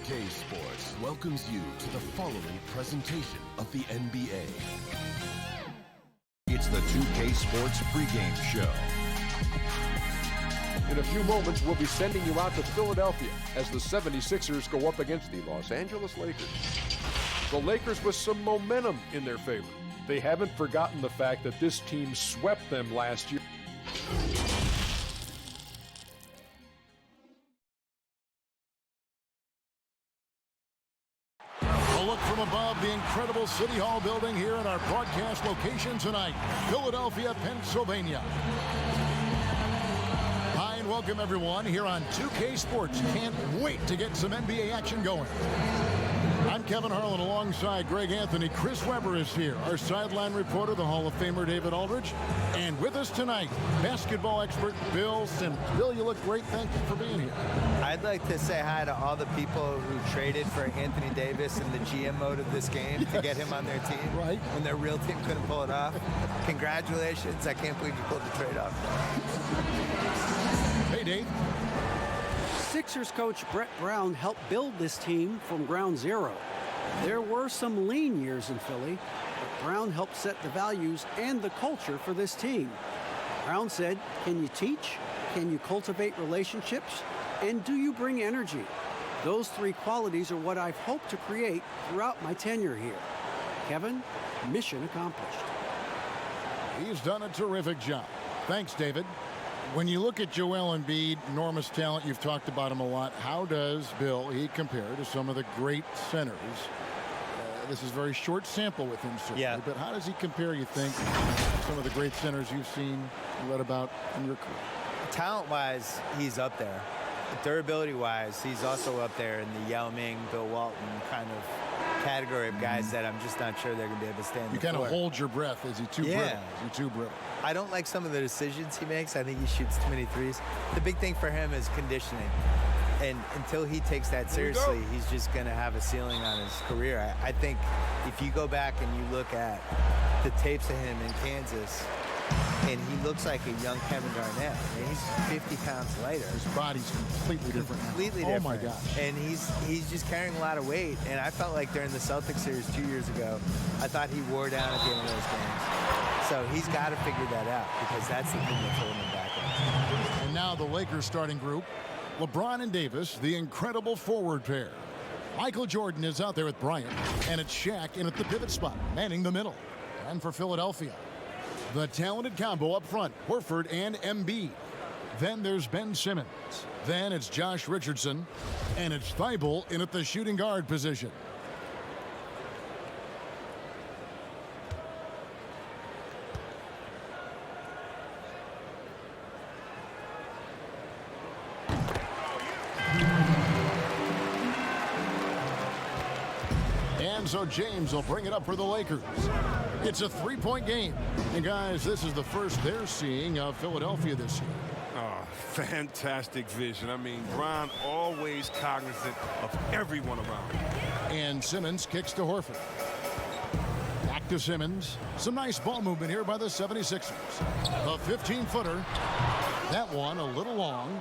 2K Sports welcomes you to the following presentation of the NBA. It's the 2K Sports pregame show. In a few moments, we'll be sending you out to Philadelphia as the 76ers go up against the Los Angeles Lakers. The Lakers with some momentum in their favor. They haven't forgotten the fact that this team swept them last year. A look from above the incredible City Hall building here in our broadcast location tonight, Philadelphia, Pennsylvania. Hi and welcome everyone here on 2K Sports. Can't wait to get some NBA action going. I'm Kevin Harlan alongside Greg Anthony. Chris Webber is here, our sideline reporter, the Hall of Famer David Aldridge. And with us tonight, basketball expert Bill Simmons. Bill, you look great. Thank you for being here. I'd like to say hi to all the people who traded for Anthony Davis in the GM mode of this game to get him on their team. Right. When their real team couldn't pull it off. Congratulations. I can't believe you pulled the trade off. Hey, Dave. Sixers coach Brett Brown helped build this team from ground zero. There were some lean years in Philly, but Brown helped set the values and the culture for this team. Brown said, can you teach? Can you cultivate relationships? And do you bring energy? Those three qualities are what I've hoped to create throughout my tenure here. Kevin, mission accomplished. He's done a terrific job. Thanks, David. When you look at Joel Embiid, enormous talent, you've talked about him a lot. How does Bill, he compare to some of the great centers? This is a very short sample with him, certainly, yeah. But how does he compare, you think, to some of the great centers you've seen and read about in your career? Talent-wise, he's up there. Durability-wise, he's also up there in the Yao Ming, Bill Walton kind of category of guys that I'm just not sure they're going to be able to stand You kind of hold your breath. Is he too brittle? Is he too brittle? I don't like some of the decisions he makes. I think he shoots too many threes. The big thing for him is conditioning. And until he takes that seriously, he's just going to have a ceiling on his career. I think if you go back and you look at the tapes of him in Kansas, and he looks like a young Kevin Garnett. And he's 50 pounds lighter. His body's completely different now. Completely different. Oh, my gosh. And he's just carrying a lot of weight. And I felt like during the Celtics series 2 years ago, I thought he wore down at the end of those games. So he's got to figure that out because that's the thing that's holding him back. And now the Lakers starting group. LeBron and Davis, the incredible forward pair. Michael Jordan is out there with Bryant. And it's Shaq in at the pivot spot, manning the middle. And for Philadelphia, the talented combo up front, Horford and Embiid. Then there's Ben Simmons. Then it's Josh Richardson. And it's Thibault in at the shooting guard position. And so James will bring it up for the Lakers. It's a three-point game. And guys, this is the first they're seeing of Philadelphia this year. Oh, fantastic vision. I mean, Bron always cognizant of everyone around him. And Simmons kicks to Horford. Back to Simmons. Some nice ball movement here by the 76ers. A 15-footer. That one a little long.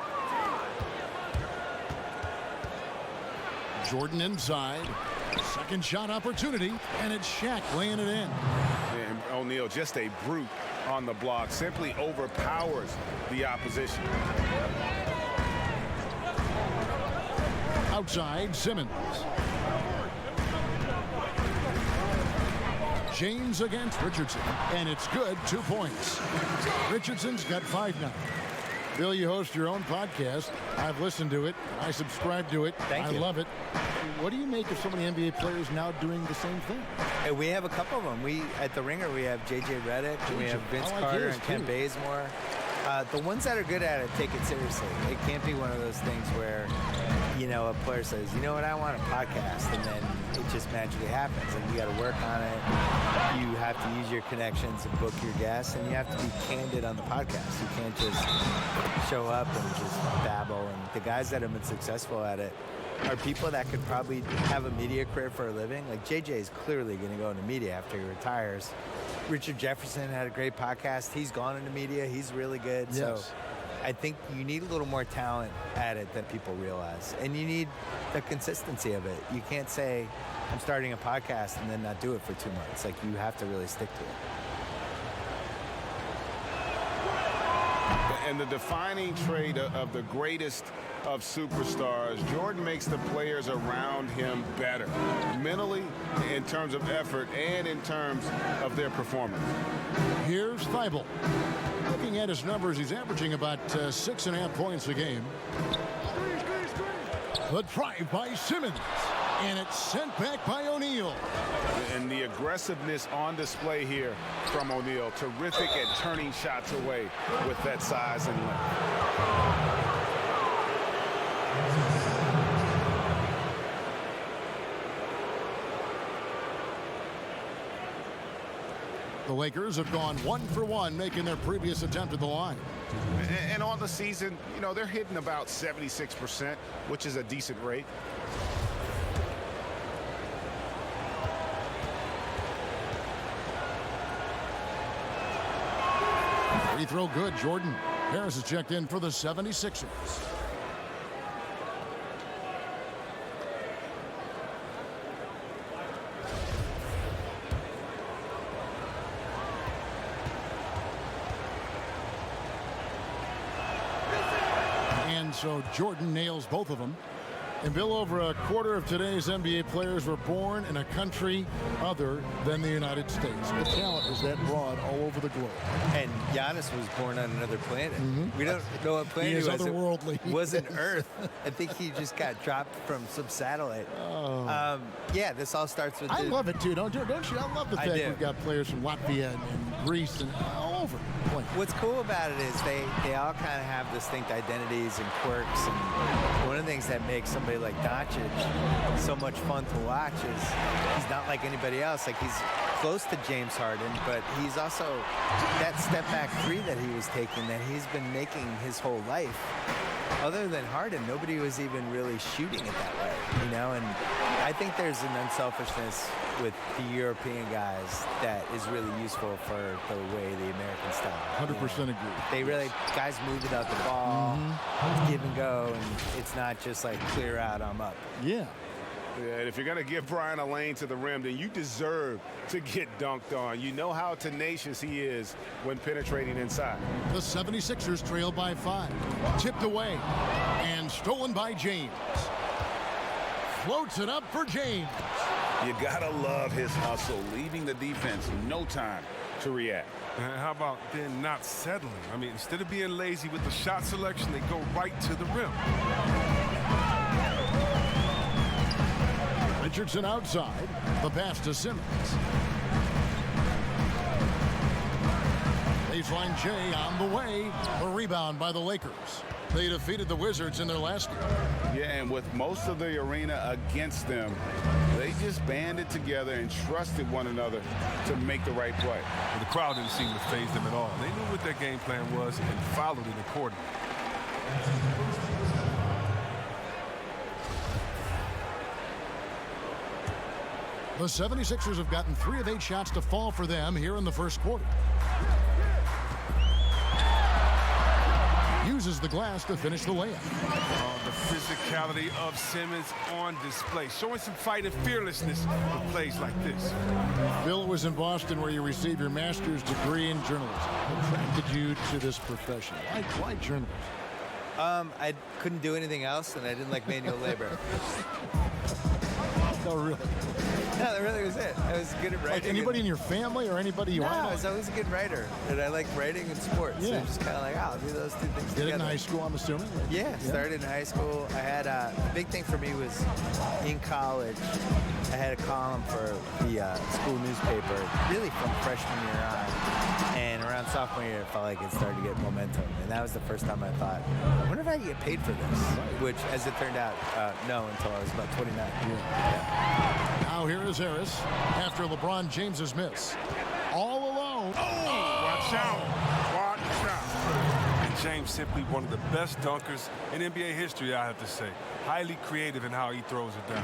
Jordan inside. Second shot opportunity, and it's Shaq laying it in. And O'Neal, just a brute on the block, simply overpowers the opposition. Outside, Simmons. James against Richardson, and it's good, 2 points. Richardson's got 5 now. Bill, you host your own podcast. I've listened to it. I subscribe to it. Thank you. I love it. What do you make of so many NBA players now doing the same thing? Hey, we have a couple of them. At the Ringer, we have J.J. Redick, and we have Vince Carter and Kent Bazemore. The ones that are good at it take it seriously. It can't be one of those things where, you know, a player says, you know what, I want a podcast, and then it just magically happens. And you got to work on it. You have to use your connections and book your guests, and you have to be candid on the podcast. You can't just show up and just babble. And the guys that have been successful at it are people that could probably have a media career for a living. Like JJ is clearly going to go into media after he retires. Richard Jefferson had a great podcast. He's gone into media. He's really good. Yes. So I think you need a little more talent at it than people realize. And you need the consistency of it. You can't say, I'm starting a podcast and then not do it for 2 months. Like, you have to really stick to it. And the defining trait of the greatest of superstars, Jordan makes the players around him better, mentally, in terms of effort, and in terms of their performance. Here's Thibault. Looking at his numbers, he's averaging about 6.5 points a game. The drive by Simmons, and it's sent back by O'Neal. And the aggressiveness on display here from O'Neal. Terrific at turning shots away with that size and length. The Lakers have gone 1 for 1, making their previous attempt at the line. And on the season, you know, they're hitting about 76%, which is a decent rate. Free throw good, Jordan. Harris is checked in for the 76ers. And so Jordan nails both of them. And Bill, over a quarter of today's NBA players were born in a country other than the United States. The talent is that broad all over the globe. And Giannis was born on another planet. We don't know what planet He is was. otherworldly. It wasn't Earth. I think he just got dropped from some satellite. Yeah, this all starts with... I love it, too, don't you? I love the fact we've got players from Latvia and Greece and all over the place. What's cool about it is they all kind of have distinct identities and quirks. And one of the things that makes somebody like Doncic so much fun to watch is he's not like anybody else. Like, he's close to James Harden, but he's also that step back three that he was taking that he's been making his whole life. Other than Harden, nobody was even really shooting it that way, you know? And I think there's an unselfishness with the European guys that is really useful for the way the American style. 100% agree. They really, guys move without the ball, give and go, and it's not just like clear out, I'm up. Yeah. Yeah, and if you're going to give Brian a lane to the rim, then you deserve to get dunked on. You know how tenacious he is when penetrating inside. The 76ers trail by 5. Tipped away and stolen by James. Floats it up for James. You got to love his hustle, leaving the defense no time to react. And how about then not settling? I mean, instead of being lazy with the shot selection, they go right to the rim. Richardson outside. The pass to Simmons. Baseline J on the way. A rebound by the Lakers. They defeated the Wizards in their last game. Yeah, and with most of the arena against them, they just banded together and trusted one another to make the right play. Well, the crowd didn't seem to faze them at all. They knew what their game plan was and followed it accordingly. The 76ers have gotten 3 of 8 shots to fall for them here in the first quarter. Uses the glass to finish the layup. Oh, the physicality of Simmons on display, showing some fight and fearlessness with plays like this. Bill, was in Boston where you received your master's degree in journalism. What attracted you to this profession? Why journalism? I couldn't do anything else, and I didn't like manual labor. No, really? No, that really was it. I was good at writing. Like anybody in your family or anybody you No, want? I was always a good writer, and I like writing and sports. Yeah. So just kind of like, I'll do those two things Did it together. in high school, I'm assuming? Yeah, started in high school. I had a big thing for me was in college. I had a column for the school newspaper, really from freshman year on. And around sophomore year, it felt like it started to get momentum. And that was the first time I thought, I wonder if I can get paid for this. Which, as it turned out, no, until I was about 29. Yeah. Now here is Harris after LeBron James's miss. All alone. Watch out. Watch out. And James simply one of the best dunkers in NBA history, I have to say. Highly creative in how he throws it down.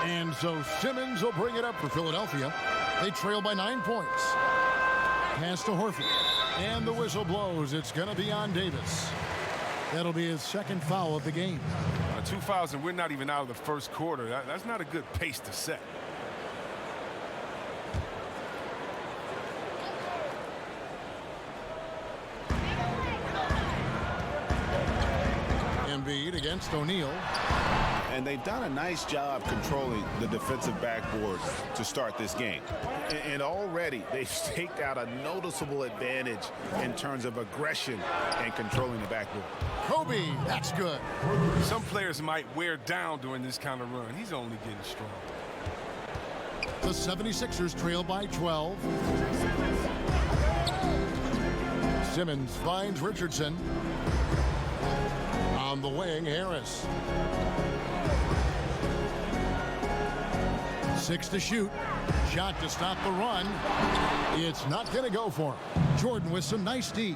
And so Simmons will bring it up for Philadelphia. They trail by 9 points. Pass to Horford. And the whistle blows. It's going to be on Davis. That'll be his second foul of the game. 2 fouls, and we're not even out of the first quarter. That's not a good pace to set. Embiid against O'Neal. And they've done a nice job controlling the defensive backboard to start this game. And already they've staked out a noticeable advantage in terms of aggression and controlling the backboard. Kobe, that's good. Some players might wear down during this kind of run. He's only getting strong. The 76ers trail by 12. Simmons finds Richardson. On the wing, Harris. 6 to shoot. Shot to stop the run. It's not going to go for him. Jordan with some nice D.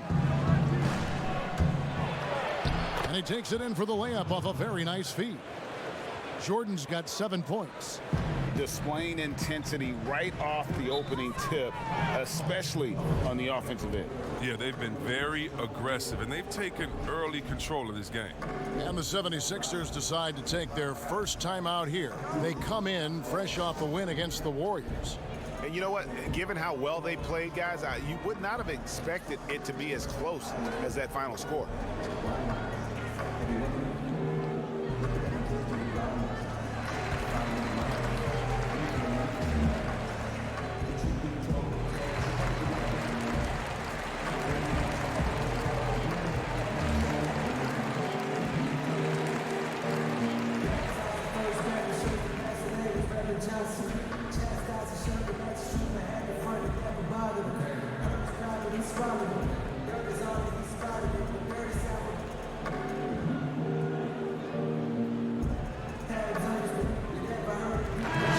And he takes it in for the layup off a very nice feed. Jordan's got 7 points. Displaying intensity right off the opening tip, especially on the offensive end. Yeah, they've been very aggressive, and they've taken early control of this game. And the 76ers decide to take their first time out here. They come in fresh off a win against the Warriors. And you know what? Given how well they played, guys, you would not have expected it to be as close as that final score.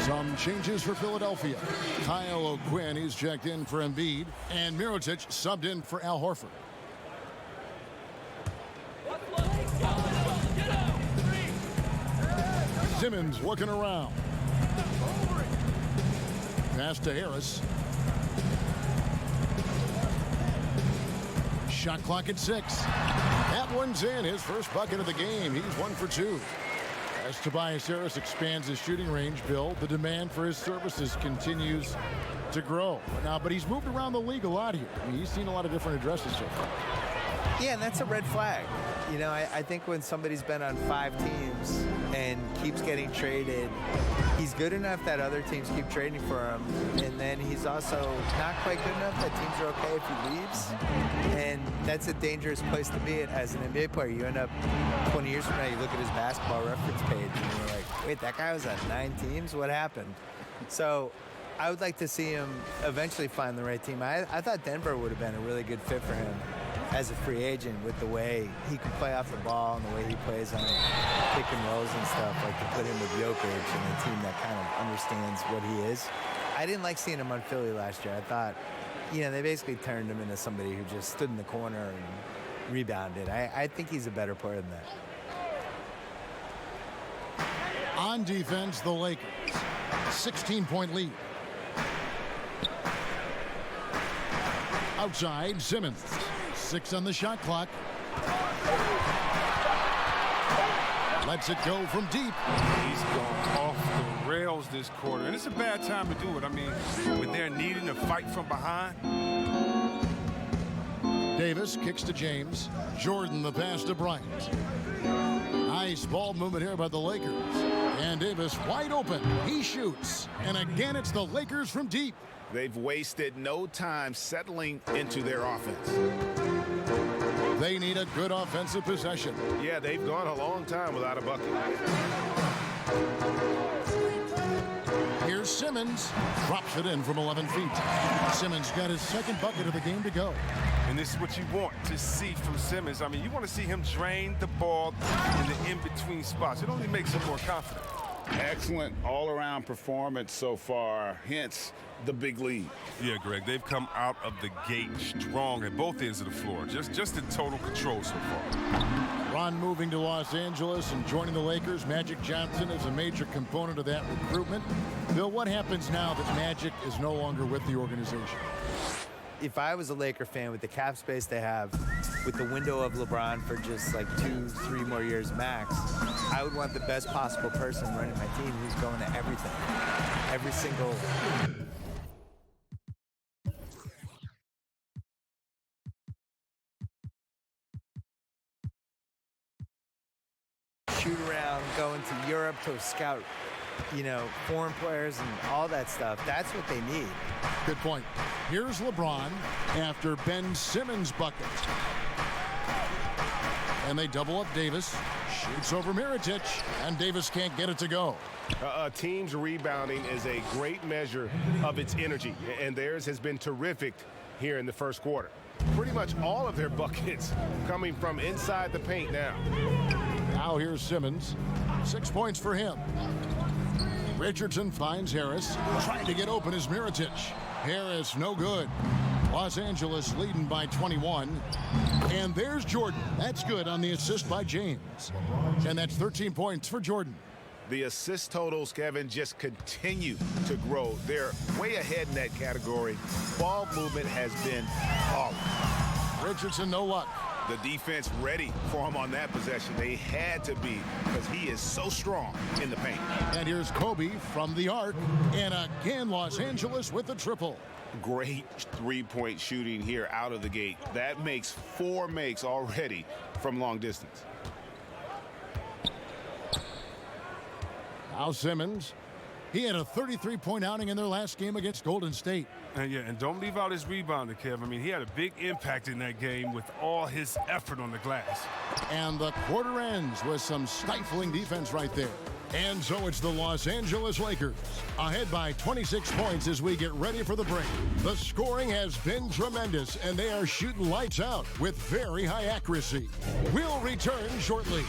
Some changes for Philadelphia. Kyle O'Quinn, he's checked in for Embiid, and Mirotic subbed in for Al Horford. Simmons looking around. Pass to Harris. Shot clock at 6. That one's in. His first bucket of the game. He's 1 for 2. As Tobias Harris expands his shooting range, Bill, the demand for his services continues to grow. But he's moved around the league a lot here. I mean, he's seen a lot of different addresses so far. Yeah, and that's a red flag. You know, I think when somebody's been on 5 teams and keeps getting traded, he's good enough that other teams keep trading for him, and then he's also not quite good enough that teams are okay if he leaves. And that's a dangerous place to be as an NBA player. You end up 20 years from now, you look at his basketball reference page, and you're like, wait, that guy was on 9 teams? What happened? So I would like to see him eventually find the right team. I thought Denver would have been a really good fit for him as a free agent with the way he can play off the ball and the way he plays on pick and rolls and stuff, like to put him with Jokic and a team that kind of understands what he is. I didn't like seeing him on Philly last year. I thought, you know, they basically turned him into somebody who just stood in the corner and rebounded. I think he's a better player than that. On defense, the Lakers. 16-point lead. Outside, Simmons. 6 on the shot clock. Lets it go from deep. He's gone off the rails this quarter, and it's a bad time to do it. I mean, when they're needing to fight from behind. Davis kicks to James. Jordan the pass to Bryant. Nice ball movement here by the Lakers. And Davis wide open. He shoots. And again, it's the Lakers from deep. They've wasted no time settling into their offense. They need a good offensive possession. Yeah, they've gone a long time without a bucket. Here's Simmons. Drops it in from 11 feet. Simmons got his second bucket of the game to go. And this is what you want to see from Simmons. I mean, you want to see him drain the ball in the in-between spots. It only makes him more confident. Excellent all-around performance so far, hence the big lead. Yeah, Greg, they've come out of the gate strong at both ends of the floor. Just in total control so far. Ron moving to Los Angeles and joining the Lakers. Magic Johnson is a major component of that recruitment. Bill, what happens now that Magic is no longer with the organization? if I was a Laker fan with the cap space they have, with the window of LeBron for just like 2-3 more years max, I would want the best possible person running my team who's going to everything. Every single... shoot around, going to Europe to scout, foreign players and all that stuff. That's what they need. Good point. Here's LeBron after Ben Simmons' bucket. And they double up Davis. Shoots over Mirotic, and Davis can't get it to go. A team's rebounding is a great measure of its energy, and theirs has been terrific here in the first quarter. Pretty much all of their buckets coming from inside the paint now. Now here's Simmons. 6 points for him. Richardson finds Harris. Trying to get open is Mirotic. Harris no good. Los Angeles leading by 21. And there's Jordan. That's good on the assist by James. And that's 13 points for Jordan. The assist totals, Kevin, just continue to grow. They're way ahead in that category. Ball movement has been awful. Richardson no luck. The defense ready for him on that possession. They had to be, because he is so strong in the paint. And here's Kobe from the arc. And again, Los Angeles with the triple. Great three-point shooting here out of the gate. That makes 4 makes already from long distance. Now Simmons. He had a 33-point outing in their last game against Golden State. And don't leave out his rebounding, Kev. I mean, he had a big impact in that game with all his effort on the glass. And the quarter ends with some stifling defense right there. And so it's the Los Angeles Lakers ahead by 26 points as we get ready for the break. The scoring has been tremendous, and they are shooting lights out with very high accuracy. We'll return shortly.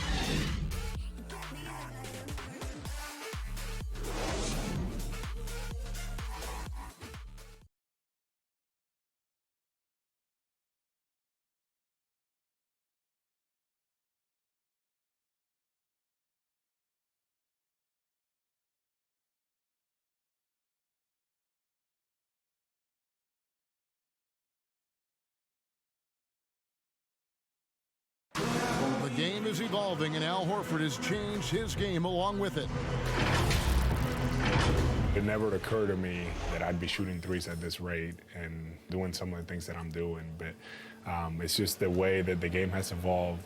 The game is evolving, and Al Horford has changed his game along with it. It never occurred to me that I'd be shooting threes at this rate and doing some of the things that I'm doing, but it's just the way that the game has evolved.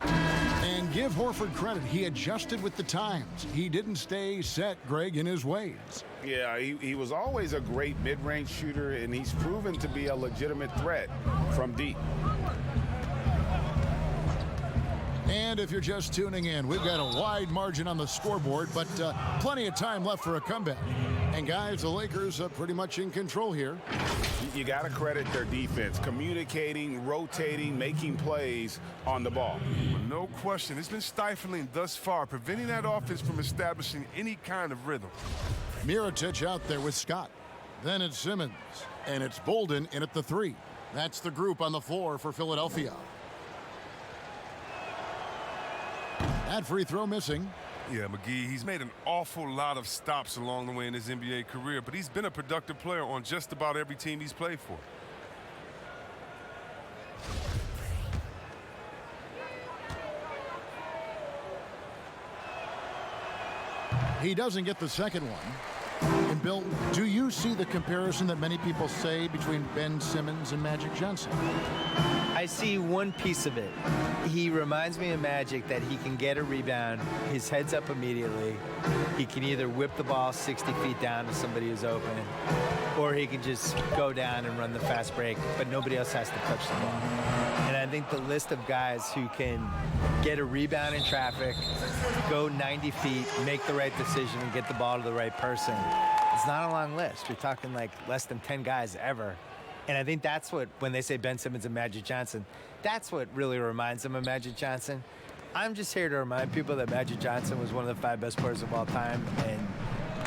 And give Horford credit, he adjusted with the times. He didn't stay set, Greg, in his ways. Yeah, he was always a great mid-range shooter, and he's proven to be a legitimate threat from deep. And if you're just tuning in, we've got a wide margin on the scoreboard, but plenty of time left for a comeback. And guys, the Lakers are pretty much in control here. You got to credit their defense, communicating, rotating, making plays on the ball. Well, no question. It's been stifling thus far, preventing that offense from establishing any kind of rhythm. Mirotic out there with Scott. Then it's Simmons. And it's Bolden in at the 3. That's the group on the floor for Philadelphia. That free throw missing. Yeah, McGee, he's made an awful lot of stops along the way in his NBA career, but he's been a productive player on just about every team he's played for. He doesn't get the second one. And Bill, do you see the comparison that many people say between Ben Simmons and Magic Johnson? I see one piece of it. He reminds me of Magic, that he can get a rebound, his head's up immediately. He can either whip the ball 60 feet down to somebody who's open, or he can just go down and run the fast break, but nobody else has to touch the ball. And I think the list of guys who can get a rebound in traffic, go 90 feet, make the right decision, and get the ball to the right person, it's not a long list. You're talking like less than 10 guys ever. And I think that's what, when they say Ben Simmons and Magic Johnson, that's what really reminds them of Magic Johnson. I'm just here to remind people that Magic Johnson was one of the 5 best players of all time, and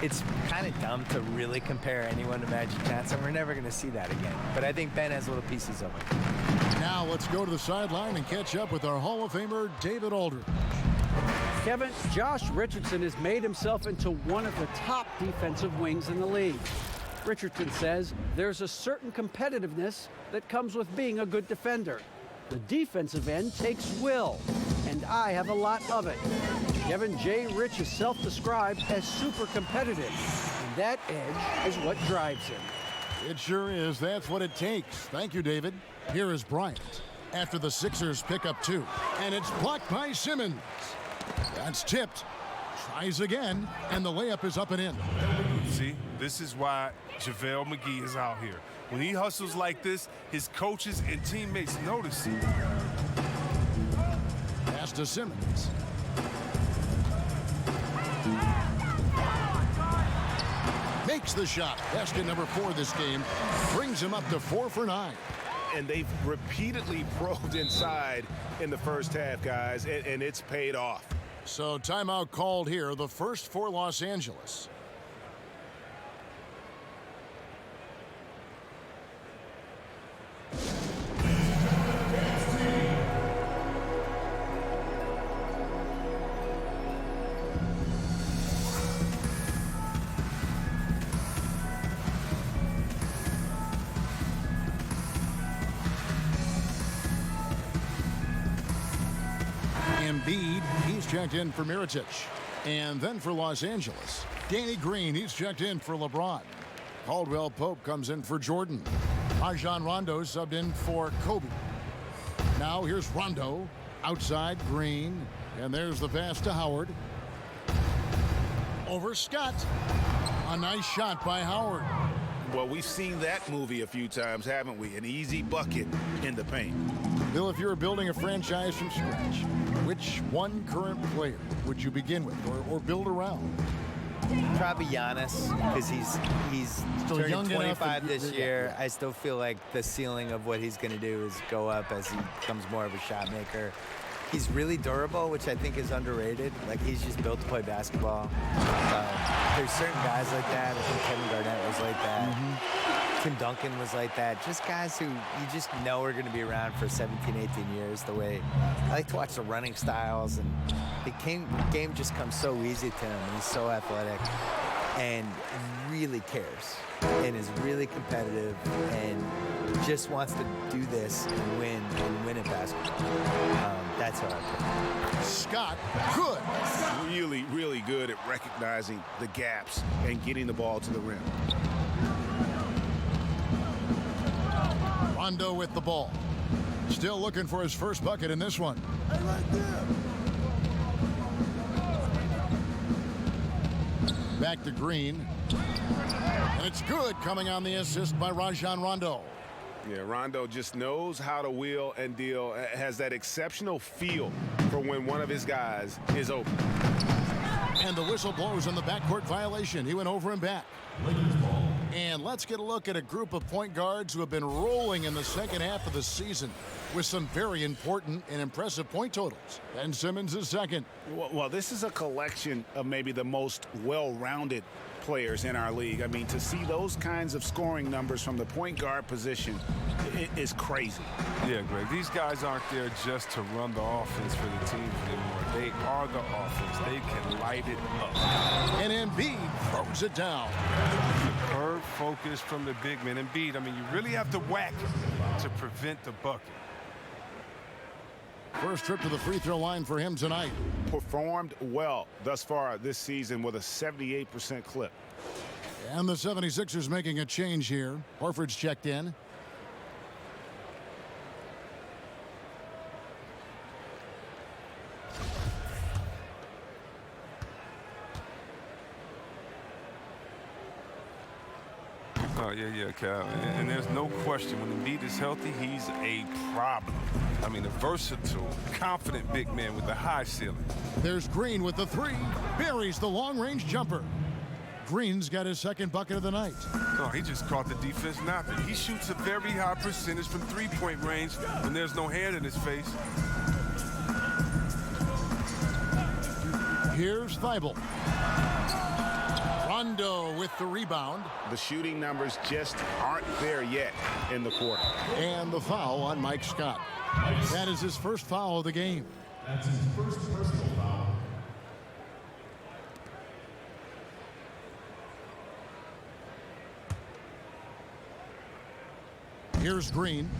it's kind of dumb to really compare anyone to Magic Johnson. We're never going to see that again. But I think Ben has little pieces of it. Now let's go to the sideline and catch up with our Hall of Famer, David Aldridge. Kevin, Josh Richardson has made himself into one of the top defensive wings in the league. Richardson says there's a certain competitiveness that comes with being a good defender. The defensive end takes will, and I have a lot of it. Kevin J. Rich is self-described as super competitive, and that edge is what drives him. It sure is. That's what it takes. Thank you, David. Here is Bryant after the Sixers pick up 2. And it's blocked by Simmons. That's tipped. Tries again, and the layup is up and in. See, this is why JaVale McGee is out here. When he hustles like this, his coaches and teammates notice it. Pass to Simmons. Makes the shot. Basket number 4 this game. Brings him up to 4 for 9. And they've repeatedly probed inside in the first half, guys, and it's paid off. So timeout called here, the first for Los Angeles. Embiid, he's checked in for Mirotic. And then for Los Angeles, Danny Green, he's checked in for LeBron. Caldwell Pope comes in for Jordan. Rajon Rondo subbed in for Kobe. Now here's Rondo, outside Green, and there's the pass to Howard. Over Scott. A nice shot by Howard. Well, we've seen that movie a few times, haven't we? An easy bucket in the paint. Bill, if you were building a franchise from scratch, which one current player would you begin with or build around? Probably Giannis, because he's Still turning young enough 25 this year. yeah. I still feel like the ceiling of what he's going to do is go up as he becomes more of a shot maker. He's really durable, which I think is underrated. Like, he's just built to play basketball. There's certain guys like that. I think Kevin Garnett was like that. Tim Duncan was like that. Just guys who you just know are going to be around for 17, 18 years. The way I like to watch the running styles, and the game just comes so easy to him. And he's so athletic and really cares and is really competitive and just wants to do this and win at basketball. That's how I put it. Scott, good. Really, really good at recognizing the gaps and getting the ball to the rim. Rondo with the ball. Still looking for his first bucket in this one. Back to Green. And it's good, coming on the assist by Rajon Rondo. Yeah, Rondo just knows how to wheel and deal, has that exceptional feel for when one of his guys is open. And the whistle blows on the backcourt violation. He went over and back. And let's get a look at a group of point guards who have been rolling in the second half of the season with some very important and impressive point totals. Ben Simmons is second. Well, this is a collection of maybe the most well-rounded players in our league. I mean, to see those kinds of scoring numbers from the point guard position is crazy. Yeah, Greg, these guys aren't there just to run the offense for the team anymore. They are the offense. They can light it up. And Embiid throws it down. Superb focus from the big man. Embiid, I mean, you really have to whack to prevent the bucket. First trip to the free throw line for him tonight. Performed well thus far this season with a 78% clip. And the 76ers making a change here. Horford's checked in. Oh, yeah, Cal. And there's no question, when Embiid is healthy, he's a problem. I mean, a versatile, confident big man with a high ceiling. There's Green with the three. Buries the long-range jumper. Green's got his second bucket of the night. Oh, he just caught the defense napping. He shoots a very high percentage from three-point range when there's no hand in his face. Here's Thibault. Rondo with the rebound. The shooting numbers just aren't there yet in the quarter. And the foul on Mike Scott. That is his first foul of the game. That's his first personal foul. Here's Green.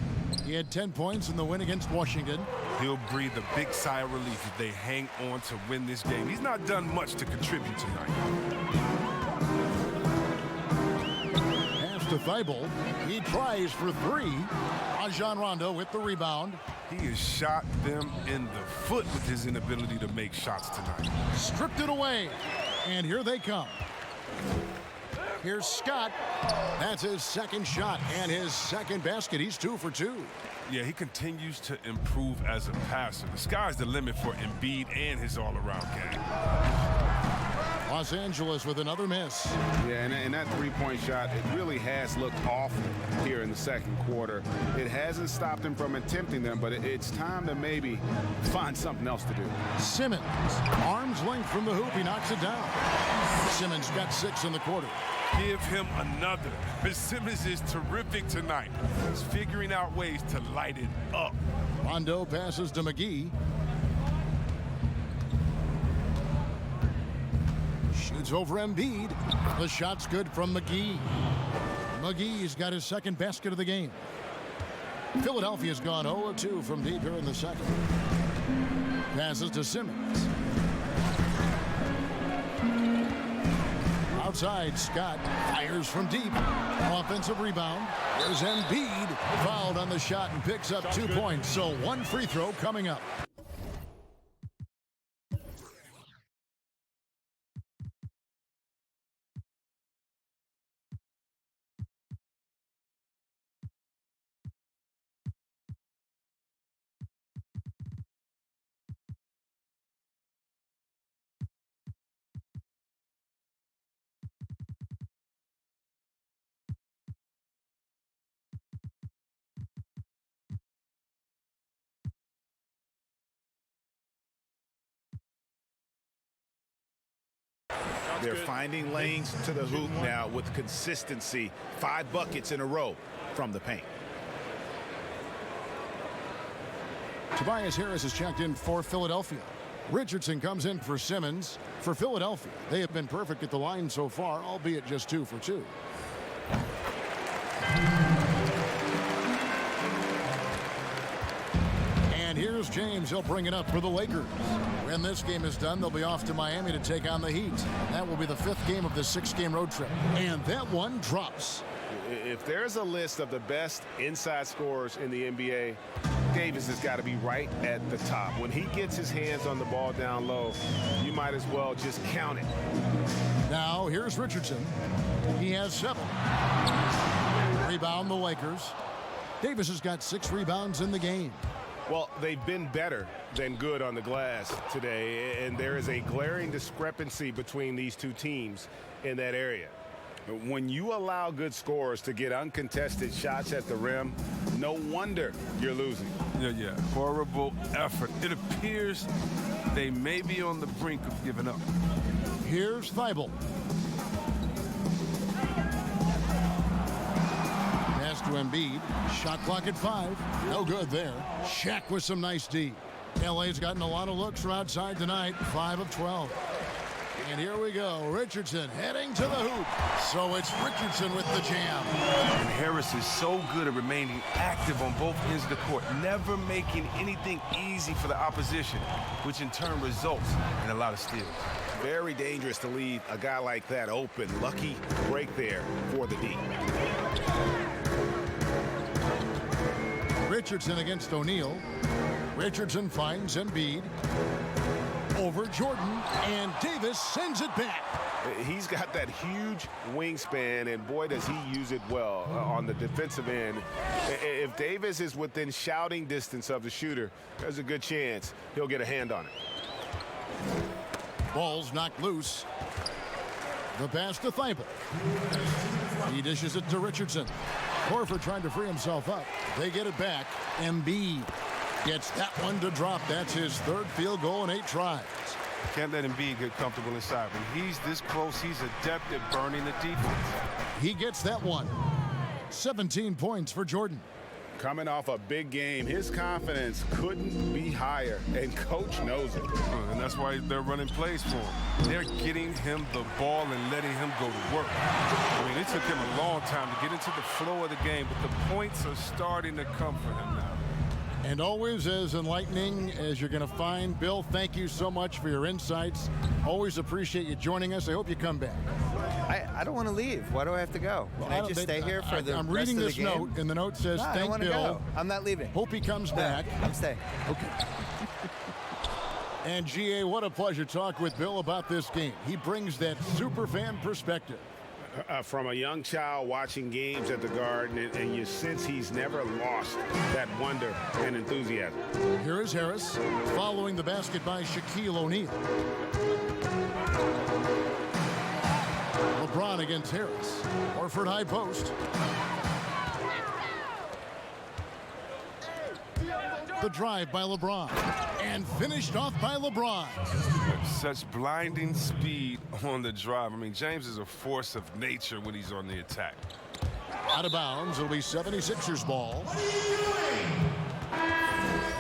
He had 10 points in the win against Washington. He'll breathe a big sigh of relief if they hang on to win this game. He's not done much to contribute tonight. Pass to Thibault. He tries for three. Rajon Rondo with the rebound. He has shot them in the foot with his inability to make shots tonight. Stripped it away. And here they come. Here's Scott. That's his second shot and his second basket. He's 2 for 2. Yeah, he continues to improve as a passer. The sky's the limit for Embiid and his all-around game. Los Angeles with another miss. Yeah, and that three-point shot, it really has looked awful here in the second quarter. It hasn't stopped him from attempting them, but it's time to maybe find something else to do. Simmons, arm's length from the hoop. He knocks it down. Simmons got 6 in the quarter. Give him another. Simmons is terrific tonight. He's figuring out ways to light it up. Rondo passes to McGee. Shoots over Embiid. The shot's good from McGee. McGee's got his second basket of the game. Philadelphia's gone 0-2 from deep here in the second. Passes to Simmons. Outside, Scott fires from deep. Offensive rebound. There's Embiid. Fouled on the shot and picks up 2 points. So 1 free throw coming up. They're finding lanes to the hoop now with consistency. 5 buckets in a row from the paint. Tobias Harris is checked in for Philadelphia. Richardson comes in for Simmons. For Philadelphia, they have been perfect at the line so far, albeit just 2 for 2. And here's James. He'll bring it up for the Lakers. When this game is done, they'll be off to Miami to take on the Heat. That will be the 5th game of the 6-game road trip. And that one drops. If there's a list of the best inside scorers in the NBA, Davis has got to be right at the top. When he gets his hands on the ball down low, you might as well just count it. Now, here's Richardson. He has 7. Rebound the Lakers. Davis has got 6 rebounds in the game. Well, they've been better than good on the glass today, and there is a glaring discrepancy between these two teams in that area. When you allow good scorers to get uncontested shots at the rim, no wonder you're losing. Yeah. Horrible effort. It appears they may be on the brink of giving up. Here's Thibault. Pass to Embiid. Shot clock at 5. No good there. Shaq with some nice D. LA's gotten a lot of looks from outside tonight. 5 of 12. And here we go. Richardson heading to the hoop. So it's Richardson with the jam. And Harris is so good at remaining active on both ends of the court, never making anything easy for the opposition, which in turn results in a lot of steals. Very dangerous to leave a guy like that open. Lucky break there for the D. Richardson against O'Neal. Richardson finds Embiid. Over Jordan, and Davis sends it back. He's got that huge wingspan, and boy, does he use it well on the defensive end. If Davis is within shouting distance of the shooter, there's a good chance he'll get a hand on it. Ball's knocked loose. The pass to Thibault. He dishes it to Richardson. Horford trying to free himself up. They get it back. Embiid gets that one to drop. That's his 3rd field goal in 8 tries. Can't let Embiid get comfortable inside. When he's this close, he's adept at burning the defense. He gets that one. 17 points for Jordan. Coming off a big game, his confidence couldn't be higher, and Coach knows it. And that's why they're running plays for him. They're getting him the ball and letting him go to work. I mean, it took him a long time to get into the flow of the game, but the points are starting to come for him now. And always as enlightening as you're going to find. Bill, thank you so much for your insights. Always appreciate you joining us. I hope you come back. I don't want to leave. Why do I have to go? Can I just stay here for the I'm rest reading of the this game? note, and the note says, I thank don't Bill. go. I'm not leaving. Hope he comes back. I'm staying. Okay. And GA, what a pleasure to talk with Bill about this game. He brings that super fan perspective. From a young child watching games at the Garden, and you sense he's never lost that wonder and enthusiasm. Here is Harris, following the basket by Shaquille O'Neal. LeBron against Harris. Horford high post. The drive by LeBron. And finished off by LeBron. Such blinding speed on the drive. I mean, James is a force of nature when he's on the attack. Out of bounds, it'll be 76ers ball.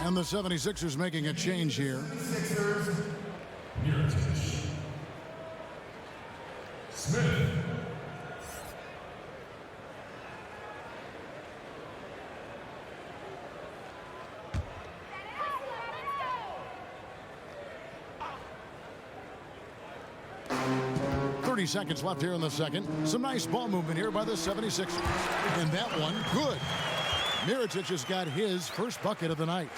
And the 76ers making a change here. Smith. 30 seconds left here in the second. Some nice ball movement here by the 76ers. And that one, good. Mirotic has got his first bucket of the night.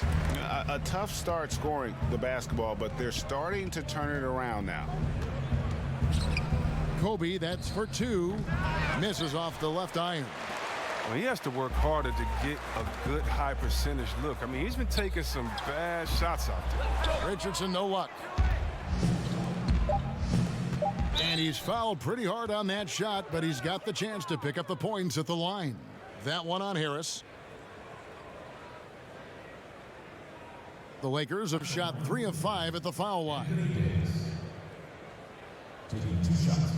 A tough start scoring the basketball, but they're starting to turn it around now. Kobe, that's for two. Misses off the left iron. Well, he has to work harder to get a good high percentage look. I mean, he's been taking some bad shots out there. Richardson, no luck. And he's fouled pretty hard on that shot, but he's got the chance to pick up the points at the line. That one on Harris. The Lakers have shot 3 of 5 at the foul line. Taking 2 shots.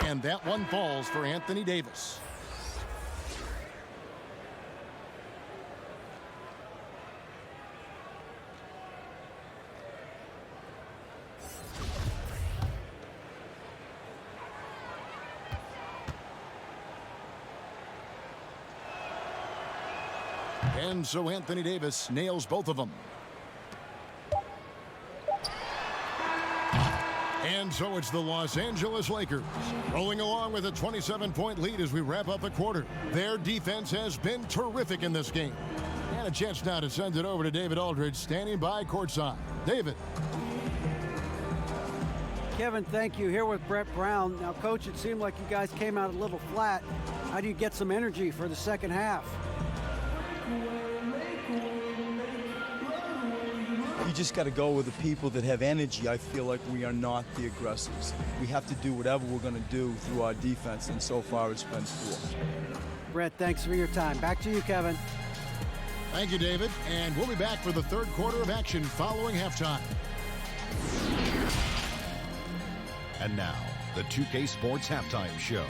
And that one falls for Anthony Davis. And so Anthony Davis nails both of them. And so it's the Los Angeles Lakers rolling along with a 27-point lead as we wrap up the quarter. Their defense has been terrific in this game. And a chance now to send it over to David Aldridge, standing by courtside. David. Kevin, thank you. Here with Brett Brown. Now, Coach, it seemed like you guys came out a little flat. How do you get some energy for the second half? You just got to go with the people that have energy. I feel like we are not the aggressors. We have to do whatever we're going to do through our defense, and so far it's been poor. Brett, thanks for your time. Back to you, Kevin. Thank you, David. And we'll be back for the third quarter of action following halftime. And now, the 2K Sports Halftime Show.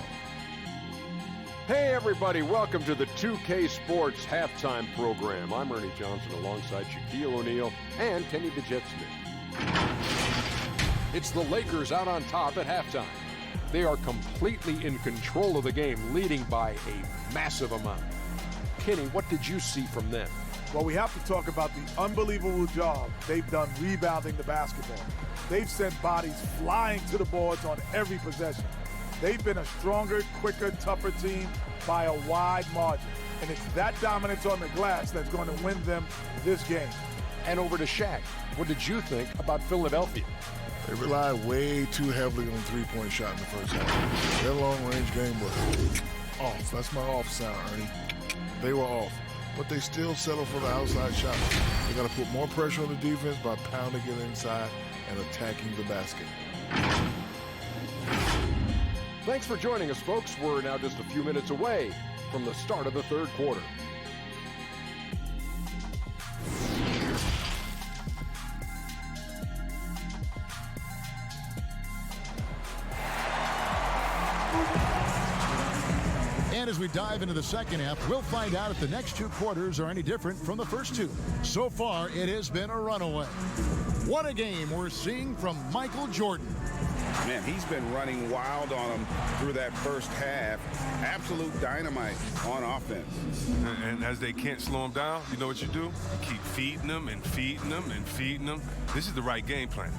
Hey everybody, welcome to the 2K Sports Halftime Program. I'm Ernie Johnson alongside Shaquille O'Neal and Kenny the Jet Smith. It's the Lakers out on top at halftime. They are completely in control of the game, leading by a massive amount. Kenny, what did you see from them? Well, we have to talk about the unbelievable job they've done rebounding the basketball. They've sent bodies flying to the boards on every possession. They've been a stronger, quicker, tougher team by a wide margin. And it's that dominance on the glass that's going to win them this game. And over to Shaq. What did you think about Philadelphia? They relied way too heavily on three-point shot in the first half. Their long-range game was off. That's my off sound, Ernie. They were off. But they still settle for the outside shot. They got to put more pressure on the defense by pounding it inside and attacking the basket. Thanks for joining us, folks. We're now just a few minutes away from the start of the third quarter. And as we dive into the second half, we'll find out if the next two quarters are any different from the first two. So far, it has been a runaway. What a game we're seeing from Michael Jordan. Man, he's been running wild on them through that first half. Absolute dynamite on offense. And as they can't slow him down, you know what you do? You keep feeding them and feeding them and feeding them. This is the right game plan.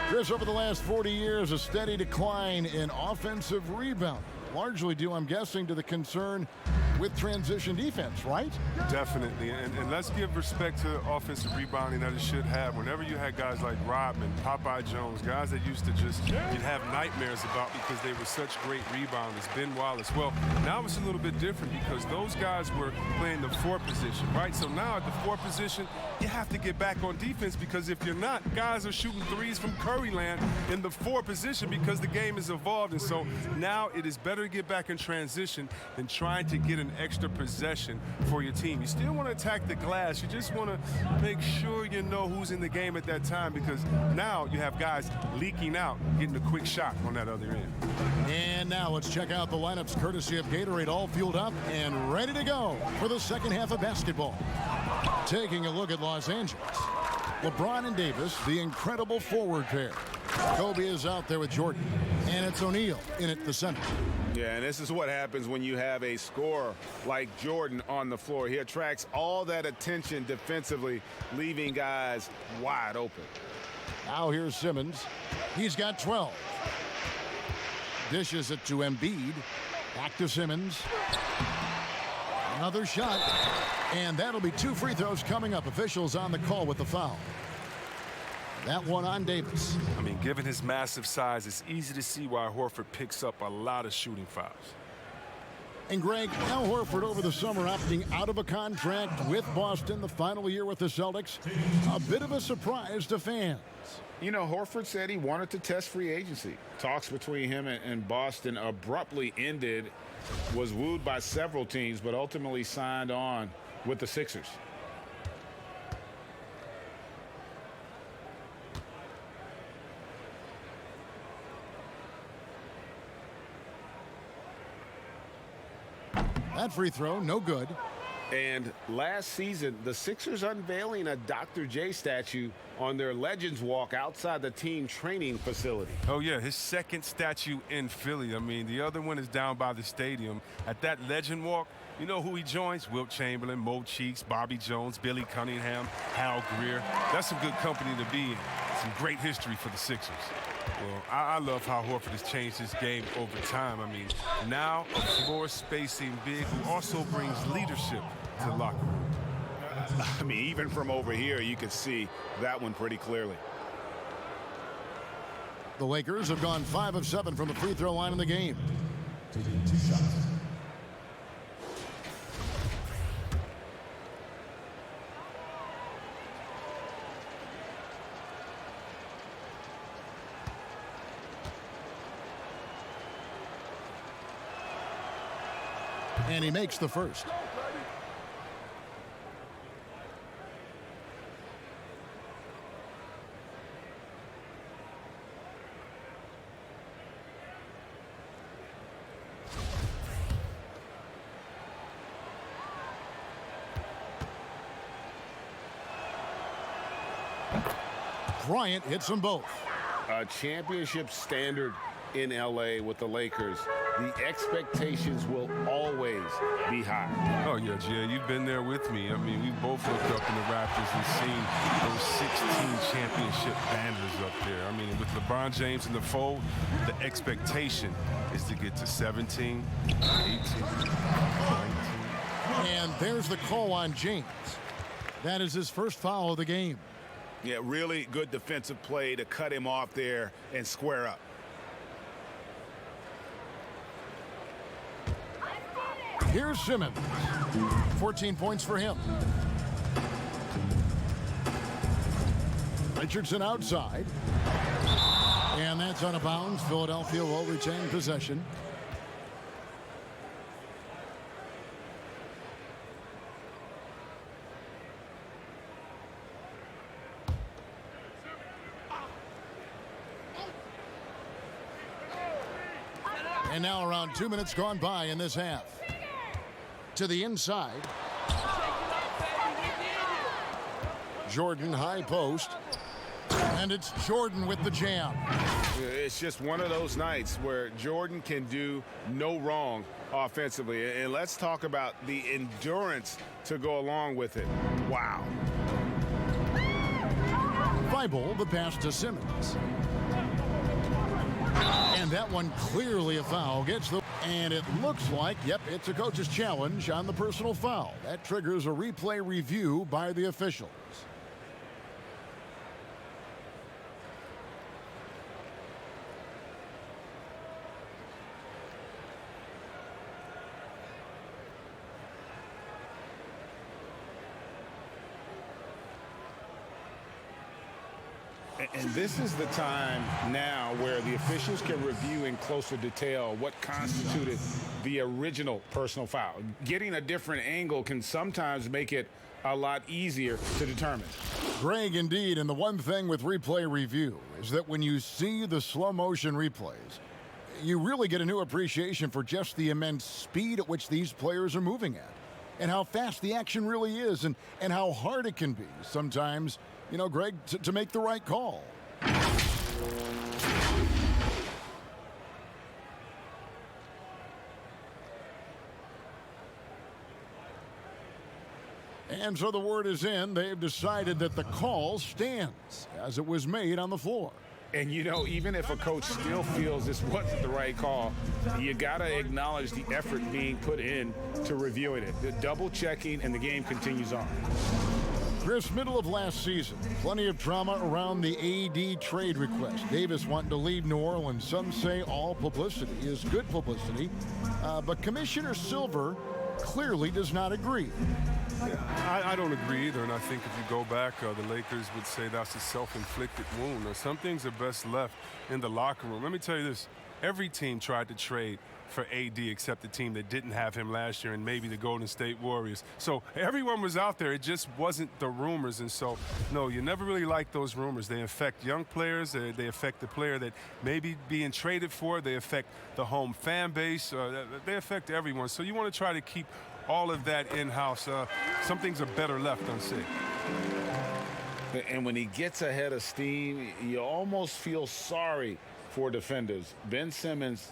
Chris, over the last 40 years, a steady decline in offensive rebound. Largely due, I'm guessing, to the concern with transition defense, right? Definitely, and let's give respect to offensive rebounding that it should have. Whenever you had guys like Rodman, Popeye Jones, guys that used to just, you'd have nightmares about because they were such great rebounders, Ben Wallace. Well, now it's a little bit different because those guys were playing the 4 position, right? So now at the 4 position, you have to get back on defense because if you're not, guys are shooting threes from Curry land in the 4 position because the game has evolved. And so now it is better to get back in transition than trying to get an extra possession for your team. You still want to attack the glass. You just want to make sure you know who's in the game at that time because now you have guys leaking out, getting a quick shot on that other end. And now let's check out the lineups courtesy of Gatorade, all fueled up and ready to go for the second half of basketball. Taking a look at Los Angeles. LeBron and Davis, the incredible forward pair. Kobe is out there with Jordan, and it's O'Neal in at the center. Yeah, and this is what happens when you have a scorer like Jordan on the floor. He attracts all that attention defensively, leaving guys wide open. Now here's Simmons. He's got 12. Dishes it to Embiid. Back to Simmons. Another shot. And that'll be 2 free throws coming up. Officials on the call with the foul. That one on Davis. I mean, given his massive size, it's easy to see why Horford picks up a lot of shooting fouls. And Greg, Al Horford over the summer opting out of a contract with Boston, the final year with the Celtics. A bit of a surprise to fans. You know, Horford said he wanted to test free agency. Talks between him and Boston abruptly ended, was wooed by several teams, but ultimately signed on with the Sixers. That free throw, no good. And last season, the Sixers unveiling a Dr. J statue on their Legends Walk outside the team training facility. Oh, yeah, his second statue in Philly. I mean, the other one is down by the stadium. At that Legend Walk, you know who he joins? Wilt Chamberlain, Mo Cheeks, Bobby Jones, Billy Cunningham, Hal Greer. That's some good company to be in. Some great history for the Sixers. Well, I love how Horford has changed his game over time. I mean, now a floor spacing big who also brings leadership to the locker room. I mean, even from over here, you can see that one pretty clearly. The Lakers have gone 5 of 7 from the free throw line in the game. Taking 2 shots. And he makes the first. Bryant hits them both. A championship standard in LA with the Lakers. The expectations will always be high. Oh, yeah, Jay, you've been there with me. I mean, we both looked up in the Raptors and seen those 16 championship banners up there. I mean, with LeBron James in the fold, the expectation is to get to 17, 18, 19. And there's the call on James. That is his first foul of the game. Yeah, really good defensive play to cut him off there and square up. Here's Simmons. 14 points for him. Richardson outside. And that's out of bounds. Philadelphia will retain possession. And now around 2 minutes gone by in this half. To the inside. Jordan high post. And it's Jordan with the jam. It's just one of those nights where Jordan can do no wrong offensively. And let's talk about the endurance to go along with it. Wow. Thibault, the pass to Simmons. And that one clearly a foul. Gets the... And it looks like, yep, it's a coach's challenge on the personal foul. That triggers a replay review by the officials. And this is the time now where the officials can review in closer detail what constituted the original personal foul. Getting a different angle can sometimes make it a lot easier to determine. Greg, indeed, and the one thing with replay review is that when you see the slow motion replays, you really get a new appreciation for just the immense speed at which these players are moving at, and how fast the action really is, and how hard it can be sometimes, you know, Greg, to make the right call. And so the word is in. They've decided that the call stands as it was made on the floor. And, you know, even if a coach still feels this wasn't the right call, you got to acknowledge the effort being put in to reviewing it. The double checking, and the game continues on. Chris, middle of last season, plenty of drama around the AD trade request. Davis wanting to leave New Orleans. Some say all publicity is good publicity, but Commissioner Silver clearly does not agree. I don't agree either, and I think if you go back, the Lakers would say that's a self-inflicted wound. Some things are best left in the locker room. Let me tell you this. Every team tried to trade for AD except the team that didn't have him last year, and maybe the Golden State Warriors. So everyone was out there. It just wasn't the rumors. And so, no, you never really like those rumors. They affect young players. They affect the player that may be being traded for. They affect the home fan base. They affect everyone. So you want to try to keep all of that in-house. Some things are better left unsaid. And when he gets ahead of steam, you almost feel sorry for defenders. Ben Simmons,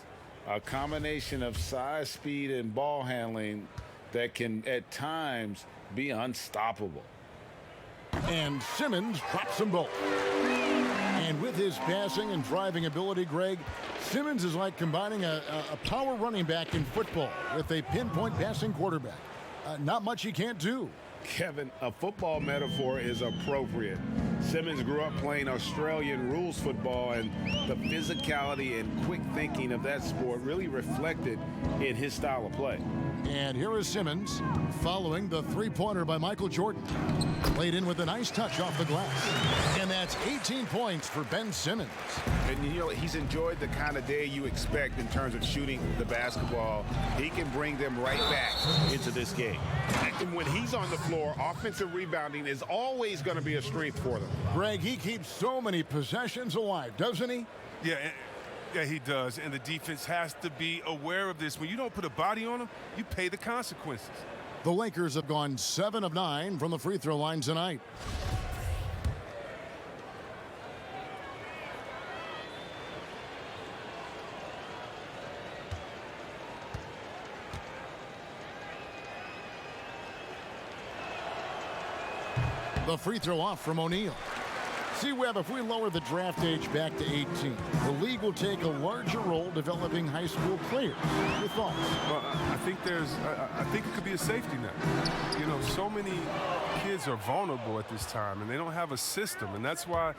a combination of size, speed, and ball handling that can at times be unstoppable. And Simmons drops them both. And with his passing and driving ability, Greg, Simmons is like combining a power running back in football with a pinpoint passing quarterback. Not much he can't do. Kevin, a football metaphor is appropriate. Simmons grew up playing Australian rules football, and the physicality and quick thinking of that sport really reflected in his style of play. And here is Simmons following the three-pointer by Michael Jordan. Played in with a nice touch off the glass. And that's 18 points for Ben Simmons. And, you know, he's enjoyed the kind of day you expect in terms of shooting the basketball. He can bring them right back into this game. And when he's on the floor, offensive rebounding is always going to be a strength for them. Greg, he keeps so many possessions alive, doesn't he? Yeah, he does, and the defense has to be aware of this. When you don't put a body on him, you pay the consequences. The Lakers have gone 7 of 9 from the free throw line tonight. The free throw off from O'Neal. See, Webb, if we lower the draft age back to 18, the league will take a larger role developing high school players. Your thoughts? Well, I think it could be a safety net. You know, so many kids are vulnerable at this time, and they don't have a system, and that's why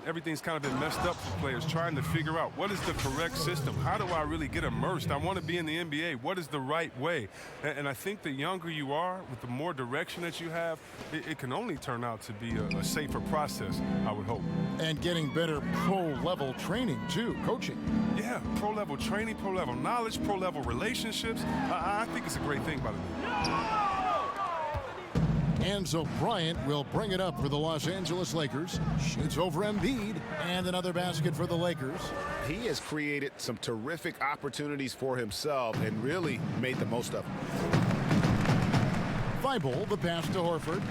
everything's kind of been messed up for players trying to figure out what is the correct system. How do I really get immersed? I want to be in the NBA. What is the right way? And I think the younger you are, with the more direction that you have, it can only turn out to be a safer process, I would hope. And getting better pro-level training, too, coaching. Yeah, pro-level training, pro-level knowledge, pro-level relationships. I think it's a great thing, by the way. And so Bryant will bring it up for the Los Angeles Lakers. Shoots over Embiid, and another basket for the Lakers. He has created some terrific opportunities for himself and really made the most of them. Thibault, the pass to Horford.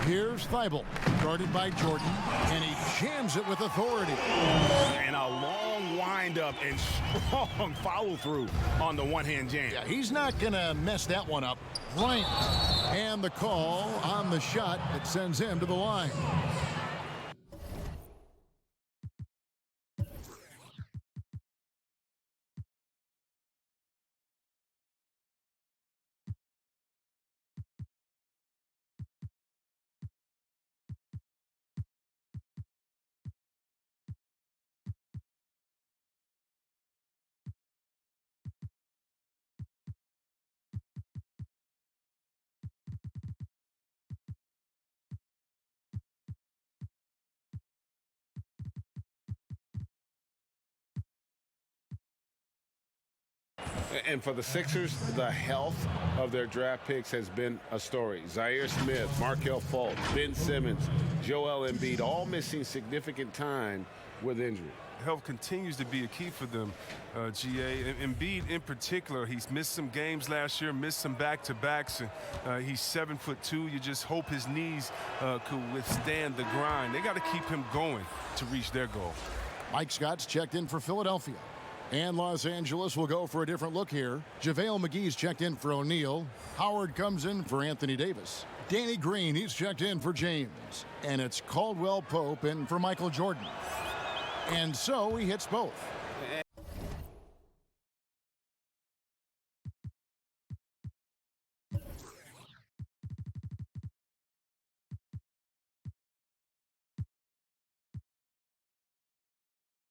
Here's Thibault, guarded by Jordan, and he jams it with authority. And a long windup and strong follow-through on the one-hand jam. Yeah, he's not going to mess that one up. Bryant, and the call on the shot that sends him to the line. And for the Sixers, the health of their draft picks has been a story. Zaire Smith, Markelle Fultz, Ben Simmons, Joel Embiid, all missing significant time with injury. Health continues to be a key for them, GA. Embiid in particular, he's missed some games last year, missed some back-to-backs. He's 7'2". You just hope his knees could withstand the grind. They got to keep him going to reach their goal. Mike Scott's checked in for Philadelphia. And Los Angeles will go for a different look here. JaVale McGee's checked in for O'Neal. Howard comes in for Anthony Davis. Danny Green, he's checked in for James. And it's Caldwell Pope in for Michael Jordan. And so he hits both.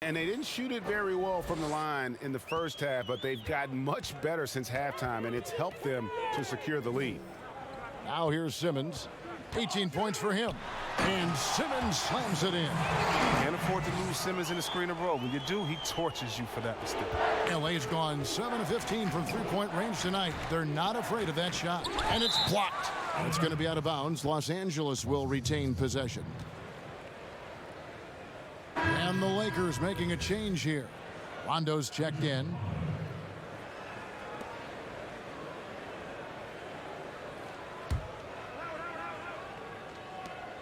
And they didn't shoot it very well from the line in the first half, but they've gotten much better since halftime, and it's helped them to secure the lead. Now here's Simmons. 18 points for him. And Simmons slams it in. Can't afford to lose Simmons in a screen of roll. When you do, he torches you for that mistake. LA's gone 7 of 15 from three-point range tonight. They're not afraid of that shot. And it's blocked. It's going to be out of bounds. Los Angeles will retain possession. And the Lakers making a change here. Rondo's checked in.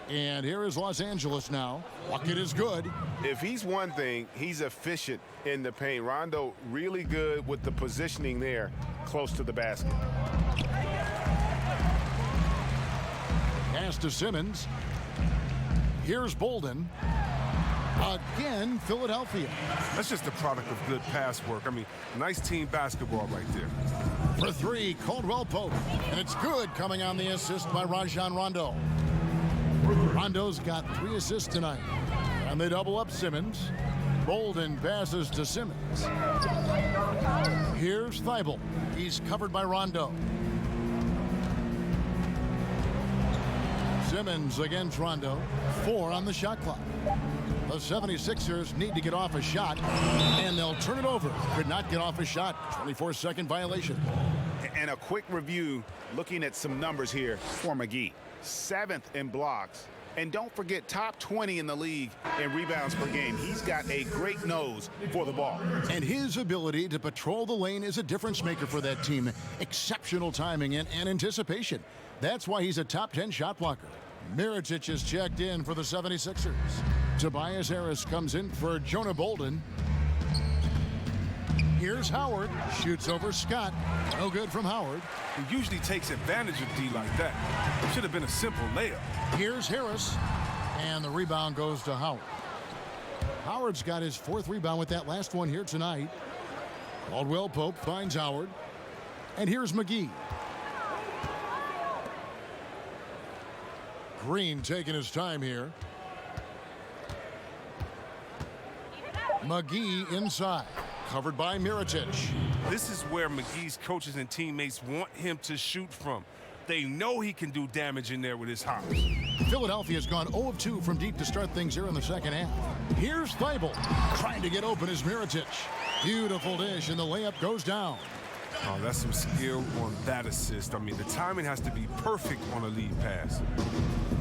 And here is Los Angeles now. Bucket is good. If he's one thing, he's efficient in the paint. Rondo really good with the positioning there close to the basket. Pass to Simmons. Here's Bolden. Again, Philadelphia. That's just the product of good pass work. I mean, nice team basketball right there. For three, Caldwell Pope. And it's good, coming on the assist by Rajon Rondo. Rondo's got 3 assists tonight. And they double up Simmons. Bolden passes to Simmons. Here's Thibault. He's covered by Rondo. Simmons against Rondo. 4 on the shot clock. The 76ers need to get off a shot, and they'll turn it over. Could not get off a shot. 24-second violation. And a quick review, looking at some numbers here for McGee. 7th in blocks. And don't forget, top 20 in the league in rebounds per game. He's got a great nose for the ball. And his ability to patrol the lane is a difference maker for that team. Exceptional timing and anticipation. That's why he's a top 10 shot blocker. Mirotic is checked in for the 76ers. Tobias Harris comes in for Jonah Bolden. Here's Howard. Shoots over Scott. No good from Howard. He usually takes advantage of D like that. It should have been a simple layup. Here's Harris. And the rebound goes to Howard. Howard's got his 4th rebound with that last one here tonight. Caldwell Pope finds Howard. And here's McGee. Green taking his time here. McGee inside. Covered by Mirotic. This is where McGee's coaches and teammates want him to shoot from. They know he can do damage in there with his hops. Philadelphia's gone 0 of 2 from deep to start things here in the second half. Here's Thibault. Trying to get open is Mirotic. Beautiful dish, and the layup goes down. Oh, that's some skill on that assist. I mean, the timing has to be perfect on a lead pass.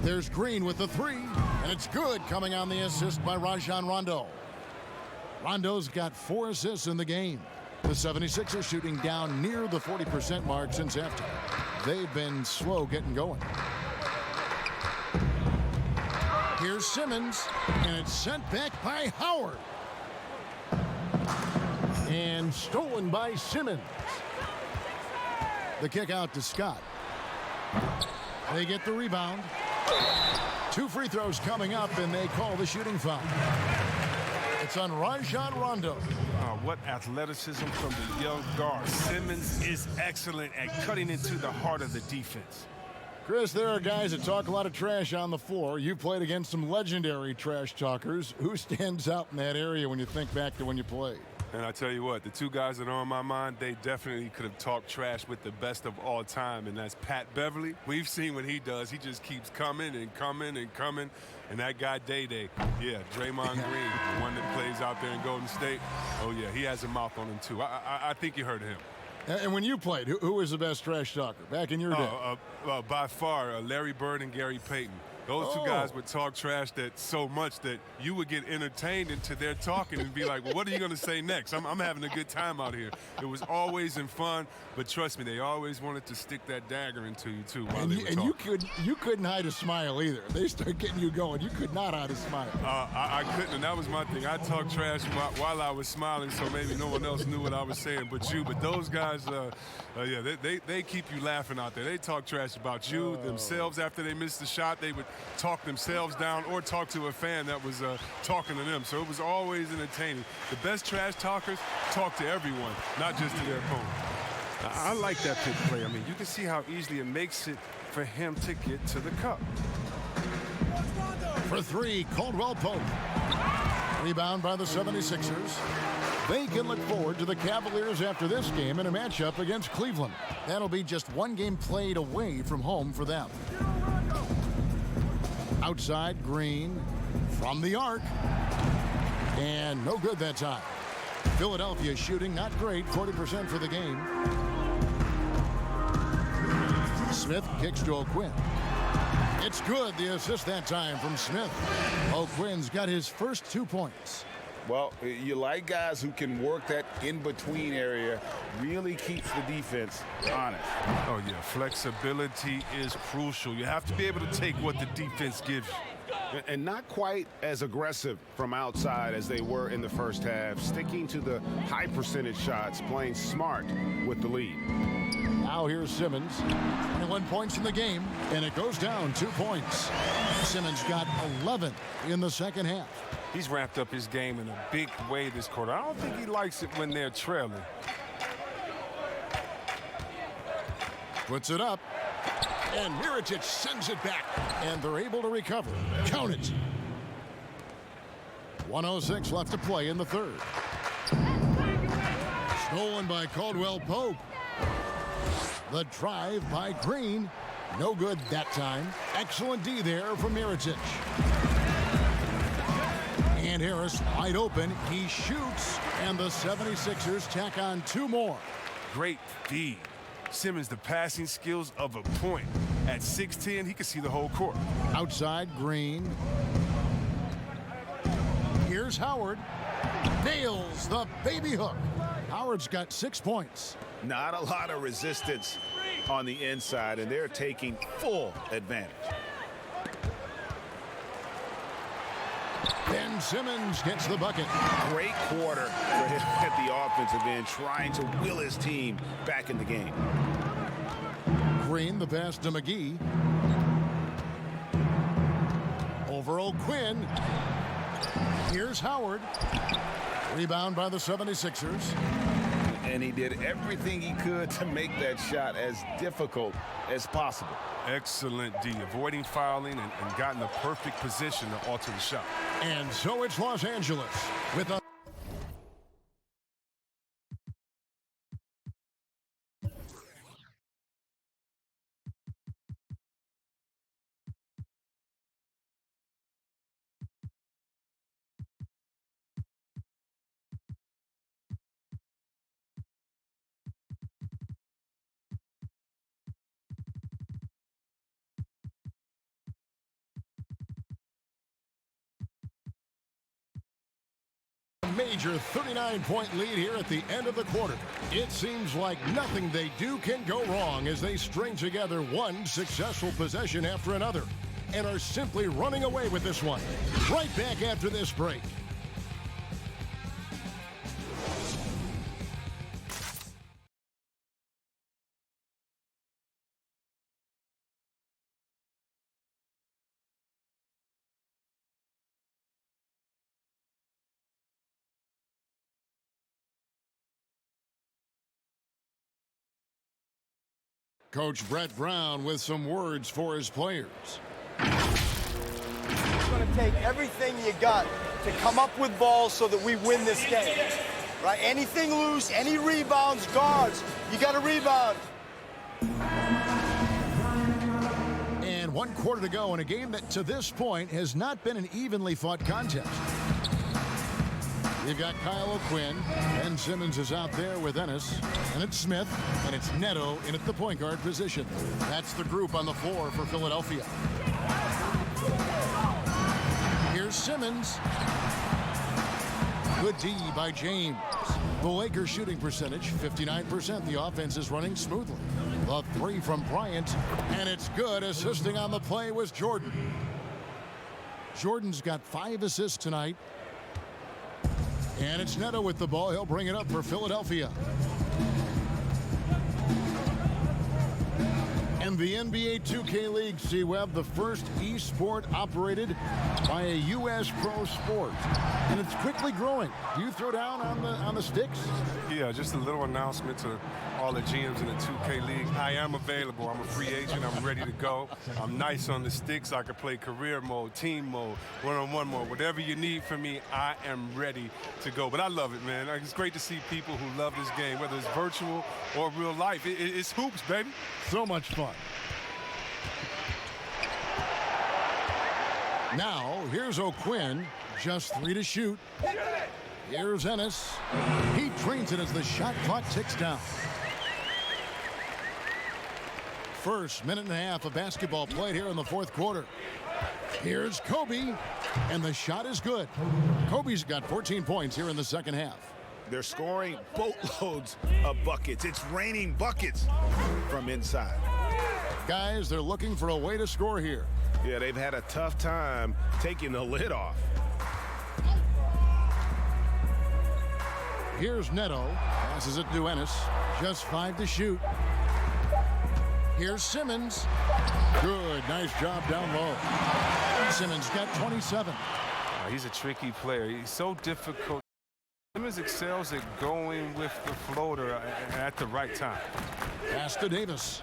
There's Green with the three, and it's good, coming on the assist by Rajon Rondo. Rondo's got 4 assists in the game. The 76ers shooting down near the 40% mark since after. They've been slow getting going. Here's Simmons, and it's sent back by Howard. And stolen by Simmons. The kick out to Scott. They get the rebound. 2 free throws coming up, and they call the shooting foul. It's on Rajon Rondo. What athleticism from the young guard. Simmons is excellent at cutting into the heart of the defense. Chris, there are guys that talk a lot of trash on the floor. You played against some legendary trash talkers. Who stands out in that area when you think back to when you played? And I tell you what, the 2 guys that are on my mind, they definitely could have talked trash with the best of all time, and that's Pat Beverly. We've seen what he does. He just keeps coming and coming and coming. And that guy, Day-Day, yeah, Draymond Green, the one that plays out there in Golden State. Oh, yeah, he has a mouth on him, too. I think you heard of him. And when you played, who was the best trash talker back in your day? By far, Larry Bird and Gary Payton. Those 2 guys would talk trash that so much that you would get entertained into their talking and be like, well, what are you going to say next? I'm having a good time out here. It was always in fun, but trust me, they always wanted to stick that dagger into you, too, while they were talking. You couldn't hide a smile either. They start getting you going. You could not hide a smile. I couldn't, and that was my thing. I talked trash while I was smiling, so maybe no one else knew what I was saying but you. But those guys, yeah, they keep you laughing out there. They talk trash about you, themselves after they missed the shot. They would talk themselves down or talk to a fan that was talking to them. So it was always entertaining. The best trash talkers talk to everyone, not just to their opponent. I like that pick play. I mean, you can see how easily it makes it for him to get to the cup. For 3, Caldwell Pope. Rebound by the 76ers. They can look forward to the Cavaliers after this game in a matchup against Cleveland. That'll be just 1 game played away from home for them. Outside, Green from the arc. And no good that time. Philadelphia shooting not great, 40% for the game. Smith kicks to O'Quinn. It's good, the assist that time from Smith. O'Quinn's got his first 2 points. Well, you like guys who can work that in-between area, really keeps the defense honest. Oh, yeah, flexibility is crucial. You have to be able to take what the defense gives you. And not quite as aggressive from outside as they were in the first half, sticking to the high percentage shots, playing smart with the lead. Now here's Simmons. 21 points in the game, and it goes down 2 points. Simmons got 11 in the second half. He's wrapped up his game in a big way this quarter. I don't think he likes it when they're trailing. Puts it up, and Mirotic sends it back, and they're able to recover. Count it. 1:06 left to play in the third. Stolen by Caldwell Pope. The drive by Green. No good that time. Excellent D there from Mirotic. And Harris wide open. He shoots, and the 76ers tack on 2 more. Great D. Simmons, the passing skills of a point. At 6'10", he can see the whole court. Outside, Green. Here's Howard. Nails the baby hook. Howard's got 6 points. Not a lot of resistance on the inside, and they're taking full advantage. Ben Simmons gets the bucket. Great quarter for him at the offensive end, trying to will his team back in the game. Green, the pass to McGee. Over O'Quinn. Here's Howard. Rebound by the 76ers. And he did everything he could to make that shot as difficult as possible. Excellent D, avoiding fouling and got in the perfect position to alter the shot. And so it's Los Angeles with a major 39-point lead here at the end of the quarter. It seems like nothing they do can go wrong as they string together one successful possession after another and are simply running away with this one. Right back after this break. Coach Brett Brown with some words for his players. It's going to take everything you got to come up with balls so that we win this game. Right? Anything loose, any rebounds, guards, you got to rebound. And 1 quarter to go in a game that to this point has not been an evenly fought contest. You've got Kyle O'Quinn. Ben Simmons is out there with Ennis. And it's Smith. And it's Neto in at the point guard position. That's the group on the floor for Philadelphia. Here's Simmons. Good D by James. The Lakers shooting percentage, 59%. The offense is running smoothly. The three from Bryant. And it's good. Assisting on the play was Jordan. Jordan's got 5 assists tonight. And it's Neto with the ball. He'll bring it up for Philadelphia. And the NBA 2K League, C-Web, the first e-sport operated by a U.S. pro sport. And it's quickly growing. Do you throw down on the sticks? Yeah, just a little announcement to all the GMs in the 2K League. I am available. I'm a free agent. I'm ready to go. I'm nice on the sticks. I can play career mode, team mode, one-on-one mode. Whatever you need from me, I am ready to go. But I love it, man. It's great to see people who love this game, whether it's virtual or real life. It's hoops, baby. So much fun. Now, here's O'Quinn. Just 3 to shoot. Here's Ennis. He drains it as the shot clock ticks down. First minute and a half of basketball played here in the fourth quarter. Here's Kobe, and the shot is good. Kobe's got 14 points here in the second half. They're scoring boatloads of buckets. It's raining buckets from inside. Guys, they're looking for a way to score here. Yeah, they've had a tough time taking the lid off. Here's Neto. Passes it to Ennis. Just 5 to shoot. Here's Simmons. Good. Nice job down low. Simmons got 27. He's a tricky player. He's so difficult. Simmons excels at going with the floater at the right time. Pass to Davis.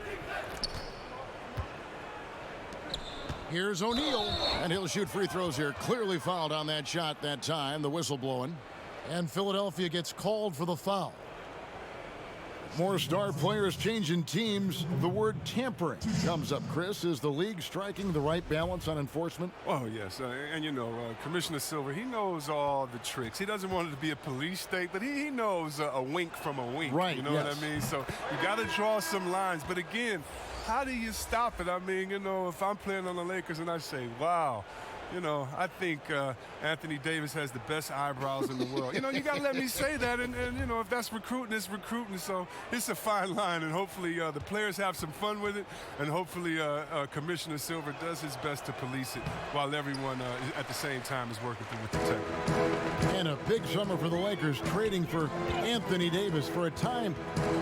Here's O'Neal, and he'll shoot free throws here. Clearly fouled on that shot that time. The whistle blowing. And Philadelphia gets called for the foul. More star players changing teams. The word tampering comes up, Chris. Is the league striking the right balance on enforcement? Oh, yes. And, you know, Commissioner Silver, he knows all the tricks. He doesn't want it to be a police state, but he knows a wink from a wink. Right, you know what I mean? So you got to draw some lines. But, again, how do you stop it? I mean, you know, if I'm playing on the Lakers and I say, wow, you know, I think Anthony Davis has the best eyebrows in the world. You know, you got to let me say that. And, you know, if that's recruiting, it's recruiting. So it's a fine line. And hopefully the players have some fun with it. And hopefully Commissioner Silver does his best to police it while everyone at the same time is working through with integrity. And a big summer for the Lakers, trading for Anthony Davis. For a time,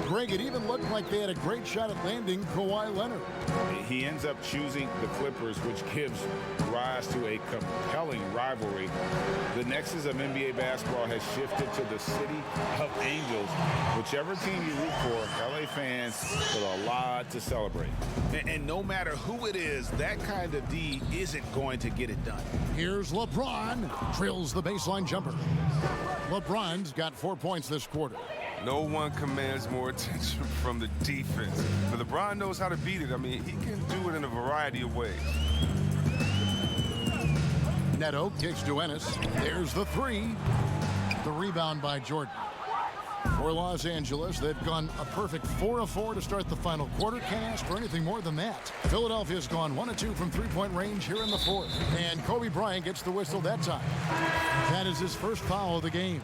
Greg, it even looked like they had a great shot at landing Kawhi Leonard. He ends up choosing the Clippers, which gives rise to a compelling rivalry. The nexus of NBA basketball has shifted to the city of angels. Whichever team you root for, LA fans with a lot to celebrate. And no matter who it is, that kind of D isn't going to get it done. Here's LeBron. Drills the baseline jumper. LeBron's got 4 points this quarter. No one commands more attention from the defense. But LeBron knows how to beat it. I mean, he can do it in a variety of ways. Neto kicks to Ennis. There's the 3. The rebound by Jordan. For Los Angeles, they've gone a perfect 4 of 4 to start the final quarter. Can't ask for anything more than that. Philadelphia's gone 1 of 2 from three-point range here in the fourth. And Kobe Bryant gets the whistle that time. That is his first foul of the game.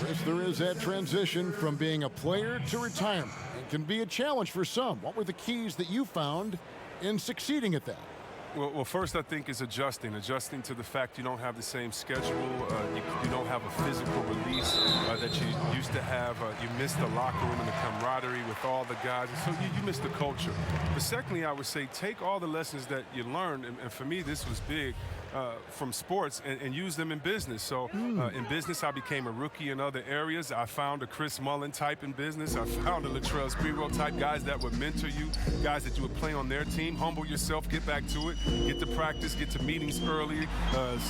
Yes, there is that transition from being a player to retirement. It can be a challenge for some. What were the keys that you found in succeeding at that? Well, first I think is adjusting to the fact you don't have the same schedule. You don't have a physical release that you used to have. You miss the locker room and the camaraderie with all the guys, and so you miss the culture. But secondly, I would say take all the lessons that you learned, and for me this was big, from sports and use them in business. So in business, I became a rookie in other areas. I found a Chris Mullin type in business. I found a Latrell Sprewell type, guys that would mentor you, guys that you would play on their team. Humble yourself, get back to it, get to practice, get to meetings early,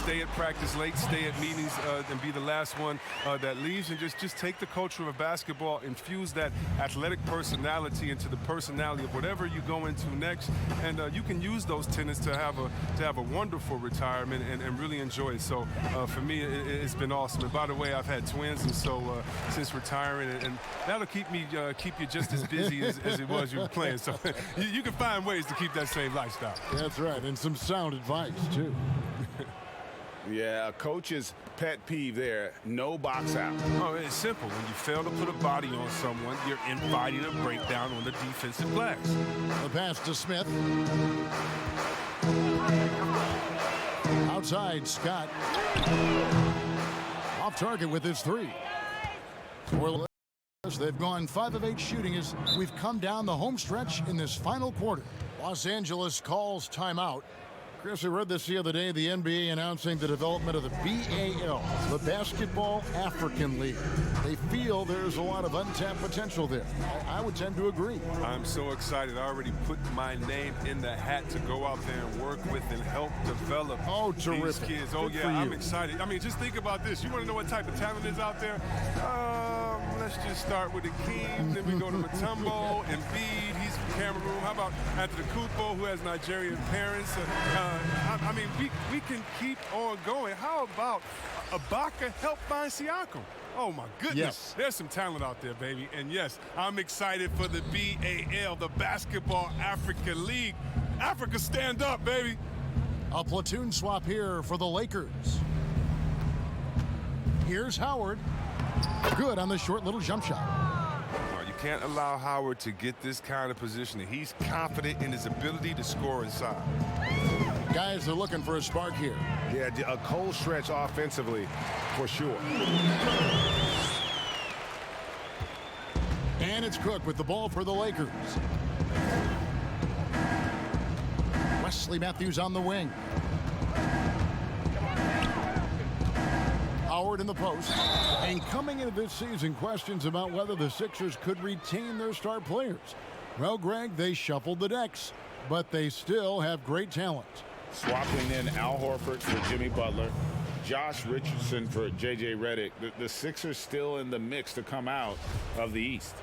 stay at practice late, stay at meetings, and be the last one that leaves. And just take the culture of basketball, infuse that athletic personality into the personality of whatever you go into next, and you can use those tenets to have a wonderful retirement and really enjoy it. So for me, it's been awesome. And by the way, I've had twins, and so since retiring, and that'll keep you just as busy as it was you were playing. So you can find ways to keep that same lifestyle. That's right, and some sound advice too. Yeah, a coach's pet peeve there, no box out. Oh, it's simple. When you fail to put a body on someone, you're inviting a breakdown on the defensive glass. The pass to Smith. Outside, Scott. Off target with his three. They've gone 5 of 8 shooting as we've come down the home stretch in this final quarter. Los Angeles calls timeout. Chris, I read this the other day, the NBA announcing the development of the BAL, the Basketball African League. They feel there's a lot of untapped potential there. I would tend to agree. I'm so excited. I already put my name in the hat to go out there and work with and help develop these kids. Oh, yeah, I'm excited. I mean, just think about this. You want to know what type of talent is out there? Let's just start with Akeem, then we go to Mutombo, Embiid, he's from Cameroon. How about Antetokounmpo, who has Nigerian parents? I mean, we can keep on going. How about Ibaka help find Siakam? Oh, my goodness. Yes. There's some talent out there, baby. And, yes, I'm excited for the BAL, the Basketball Africa League. Africa, stand up, baby. A platoon swap here for the Lakers. Here's Howard. Good on the short little jump shot. You can't allow Howard to get this kind of positioning. He's confident in his ability to score inside. Guys are looking for a spark here. Yeah, a cold stretch offensively, for sure. And it's Cook with the ball for the Lakers. Wesley Matthews on the wing. Howard in the post. And coming into this season, questions about whether the Sixers could retain their star players. Well, Greg, they shuffled the decks, but they still have great talent. Swapping in Al Horford for Jimmy Butler, Josh Richardson for J.J. Redick. The Sixers still in the mix to come out of the East.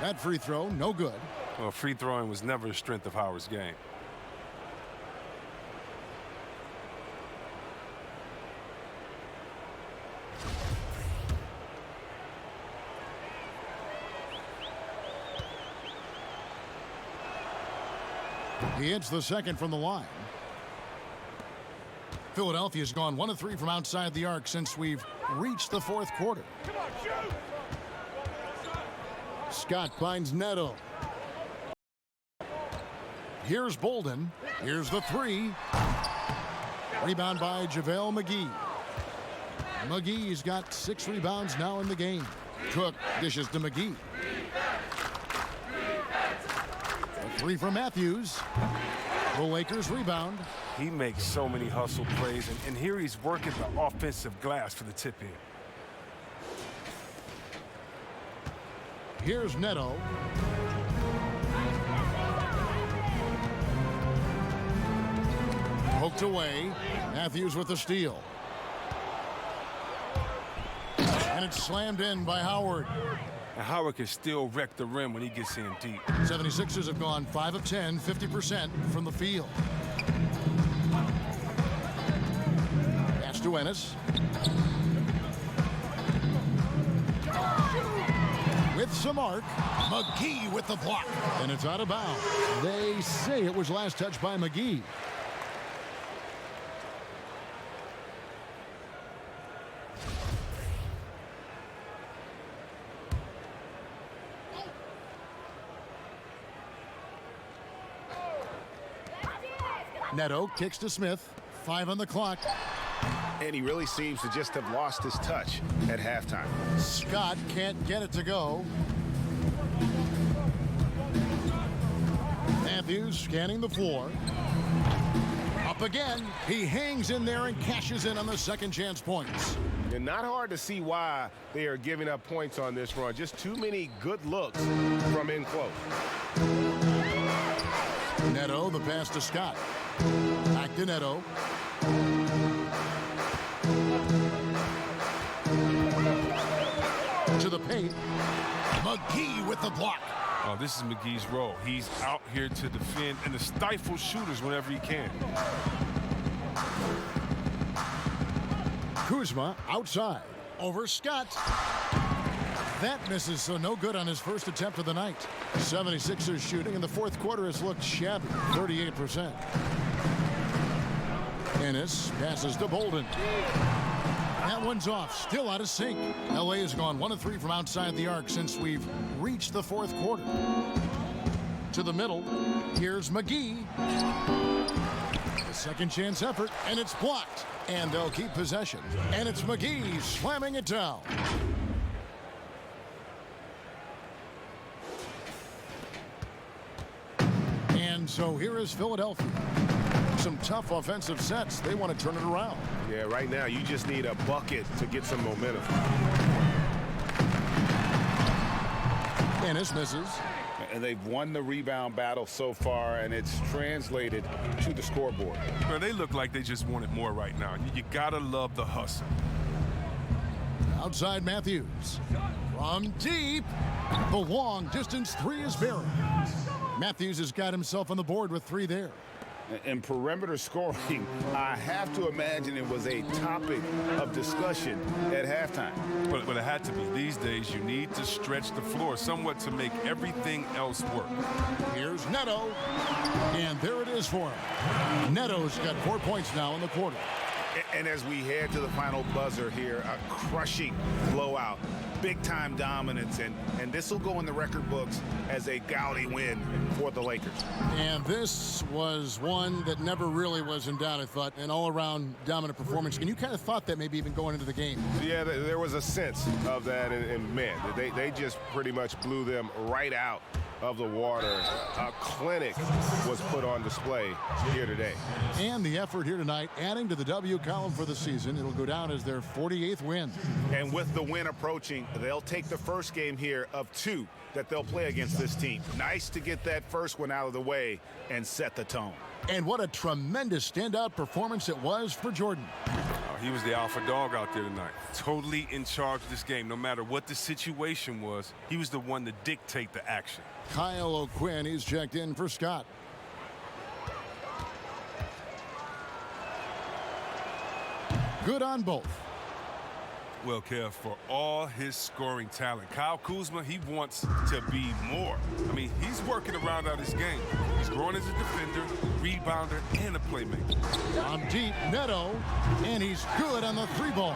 That free throw, no good. Well, free throwing was never a strength of Howard's game. He hits the second from the line. Philadelphia's gone 1 of 3 from outside the arc since we've reached the fourth quarter. Come on, shoot! Scott finds Neto. Here's Bolden. Here's the three. Rebound by JaVale McGee. McGee's got 6 rebounds now in the game. Cook dishes to McGee. A 3 from Matthews. The Lakers rebound. He makes so many hustle plays, and here he's working the offensive glass for the tip in. Here's Neto. Poked away. Matthews with the steal. And it's slammed in by Howard. and Howard can still wreck the rim when he gets in deep. 76ers have gone 5 of 10, 50% from the field. Pass to Ennis. With some arc, McGee with the block. And it's out of bounds. They say it was last touched by McGee. Neto kicks to Smith. 5 on the clock. And he really seems to just have lost his touch at halftime. Scott can't get it to go. Matthews scanning the floor. Up again. He hangs in there and cashes in on the second chance points. And not hard to see why they are giving up points on this run. Just too many good looks from in close. Neto, the pass to Scott. Back to Neto. To the paint. McGee with the block. Oh, this is McGee's role. He's out here to defend and to stifle shooters whenever he can. Kuzma outside. Over Scott. That misses, so no good on his first attempt of the night. 76ers shooting in the fourth quarter has looked shabby, 38%. Ennis passes to Bolden. That one's off, still out of sync. LA has gone 1 of 3 from outside the arc since we've reached the fourth quarter. To the middle, here's McGee. The second chance effort, and it's blocked. And they'll keep possession. And it's McGee slamming it down. And so here is Philadelphia. Some tough offensive sets. They want to turn it around. Yeah, right now you just need a bucket to get some momentum. Ennis misses. And they've won the rebound battle so far, and it's translated to the scoreboard. Well, they look like they just want it more right now. You gotta love the hustle. Outside Matthews. From deep. The long distance 3 is buried. Matthews has got himself on the board with 3 there. In perimeter scoring, I have to imagine it was a topic of discussion at halftime. But it had to be. These days, you need to stretch the floor somewhat to make everything else work. Here's Neto. And there it is for him. Neto's got 4 points now in the quarter. And as we head to the final buzzer here, a crushing blowout, big-time dominance, and this will go in the record books as a gaudy win for the Lakers. And this was one that never really was in doubt, I thought, an all-around dominant performance. And you kind of thought that maybe even going into the game. Yeah, there was a sense of that, and man, they just pretty much blew them right out of the water. A clinic was put on display here today. And the effort here tonight, adding to the W column for the season. It'll go down as their 48th win. And with the win approaching, they'll take the first game here of 2 that they'll play against this team. Nice to get that first one out of the way and set the tone. And what a tremendous standout performance it was for Jordan. He was the alpha dog out there tonight. Totally in charge of this game. No matter what the situation was, he was the one to dictate the action. Kyle O'Quinn, he's checked in for Scott. Good on both. Well, Kev, for all his scoring talent, Kyle Kuzma, he wants to be more. I mean, he's working around out his game. He's growing as a defender, rebounder, and a playmaker. On deep, Neto, and he's good on the 3 ball.